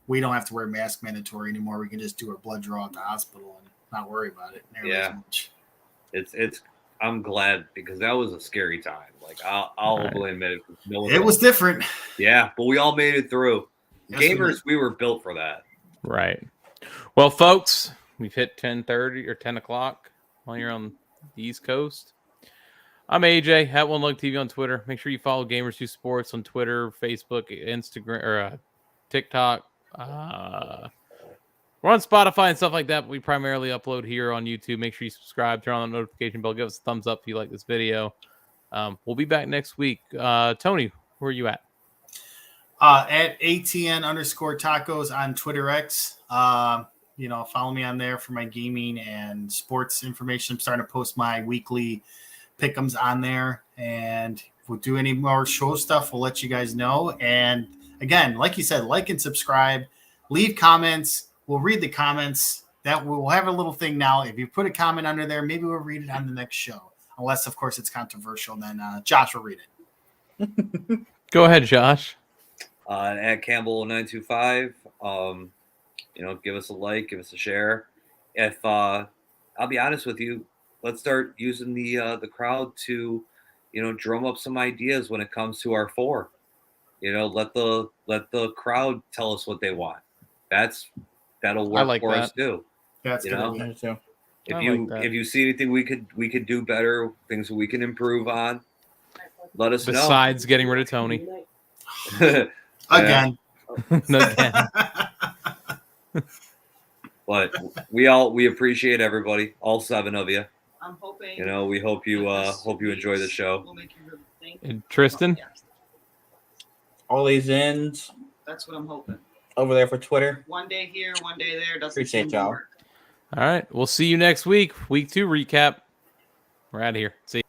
We don't have to wear mask mandatory anymore. We can just do our blood draw at the hospital and not worry about it nearly as much. It's. I'm glad because that was a scary time. Like I'll openly admit it. It was different. Yeah, but we all made it through. Yes, Gamers, we were built for that. Right. Well, folks, we've hit 10:30 or 10 o'clock while you're on the East Coast. I'm AJ at One Lug TV on Twitter. Make sure you follow Gamers Who Sports on Twitter, Facebook, Instagram, or TikTok. We're on Spotify and stuff like that, but we primarily upload here on YouTube. Make sure you subscribe, turn on the notification bell, give us a thumbs up if you like this video. We'll be back next week. Tony, where are you at? At ATN_tacos on Twitter X. Follow me on there for my gaming and sports information. I'm starting to post my weekly pick'ems on there, and if we do any more show stuff, we'll let you guys know. And again, like you said, like and subscribe, leave comments. We'll read the comments. That we'll have a little thing now. If you put a comment under there, maybe we'll read it on the next show. Unless, of course, it's controversial, then Josh will read it. Go ahead, Josh. At Campbell925, give us a like, give us a share. If I'll be honest with you, let's start using the crowd to, drum up some ideas when it comes to our 4. Let the crowd tell us what they want. That'll work like for that. us too. That's good. If you see anything we could do better, things that we can improve on, let us know. Besides getting rid of Tony. Again. Again. But we appreciate everybody, all 7 of you. I'm hoping. We hope you enjoy the show. We'll make you really think. And Tristan? All these ends That's what I'm hoping. over there for Twitter. One day here, one day there. Doesn't Appreciate seem to y'all. work. All right. We'll see you next week. Week 2 recap. We're out of here. See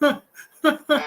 you.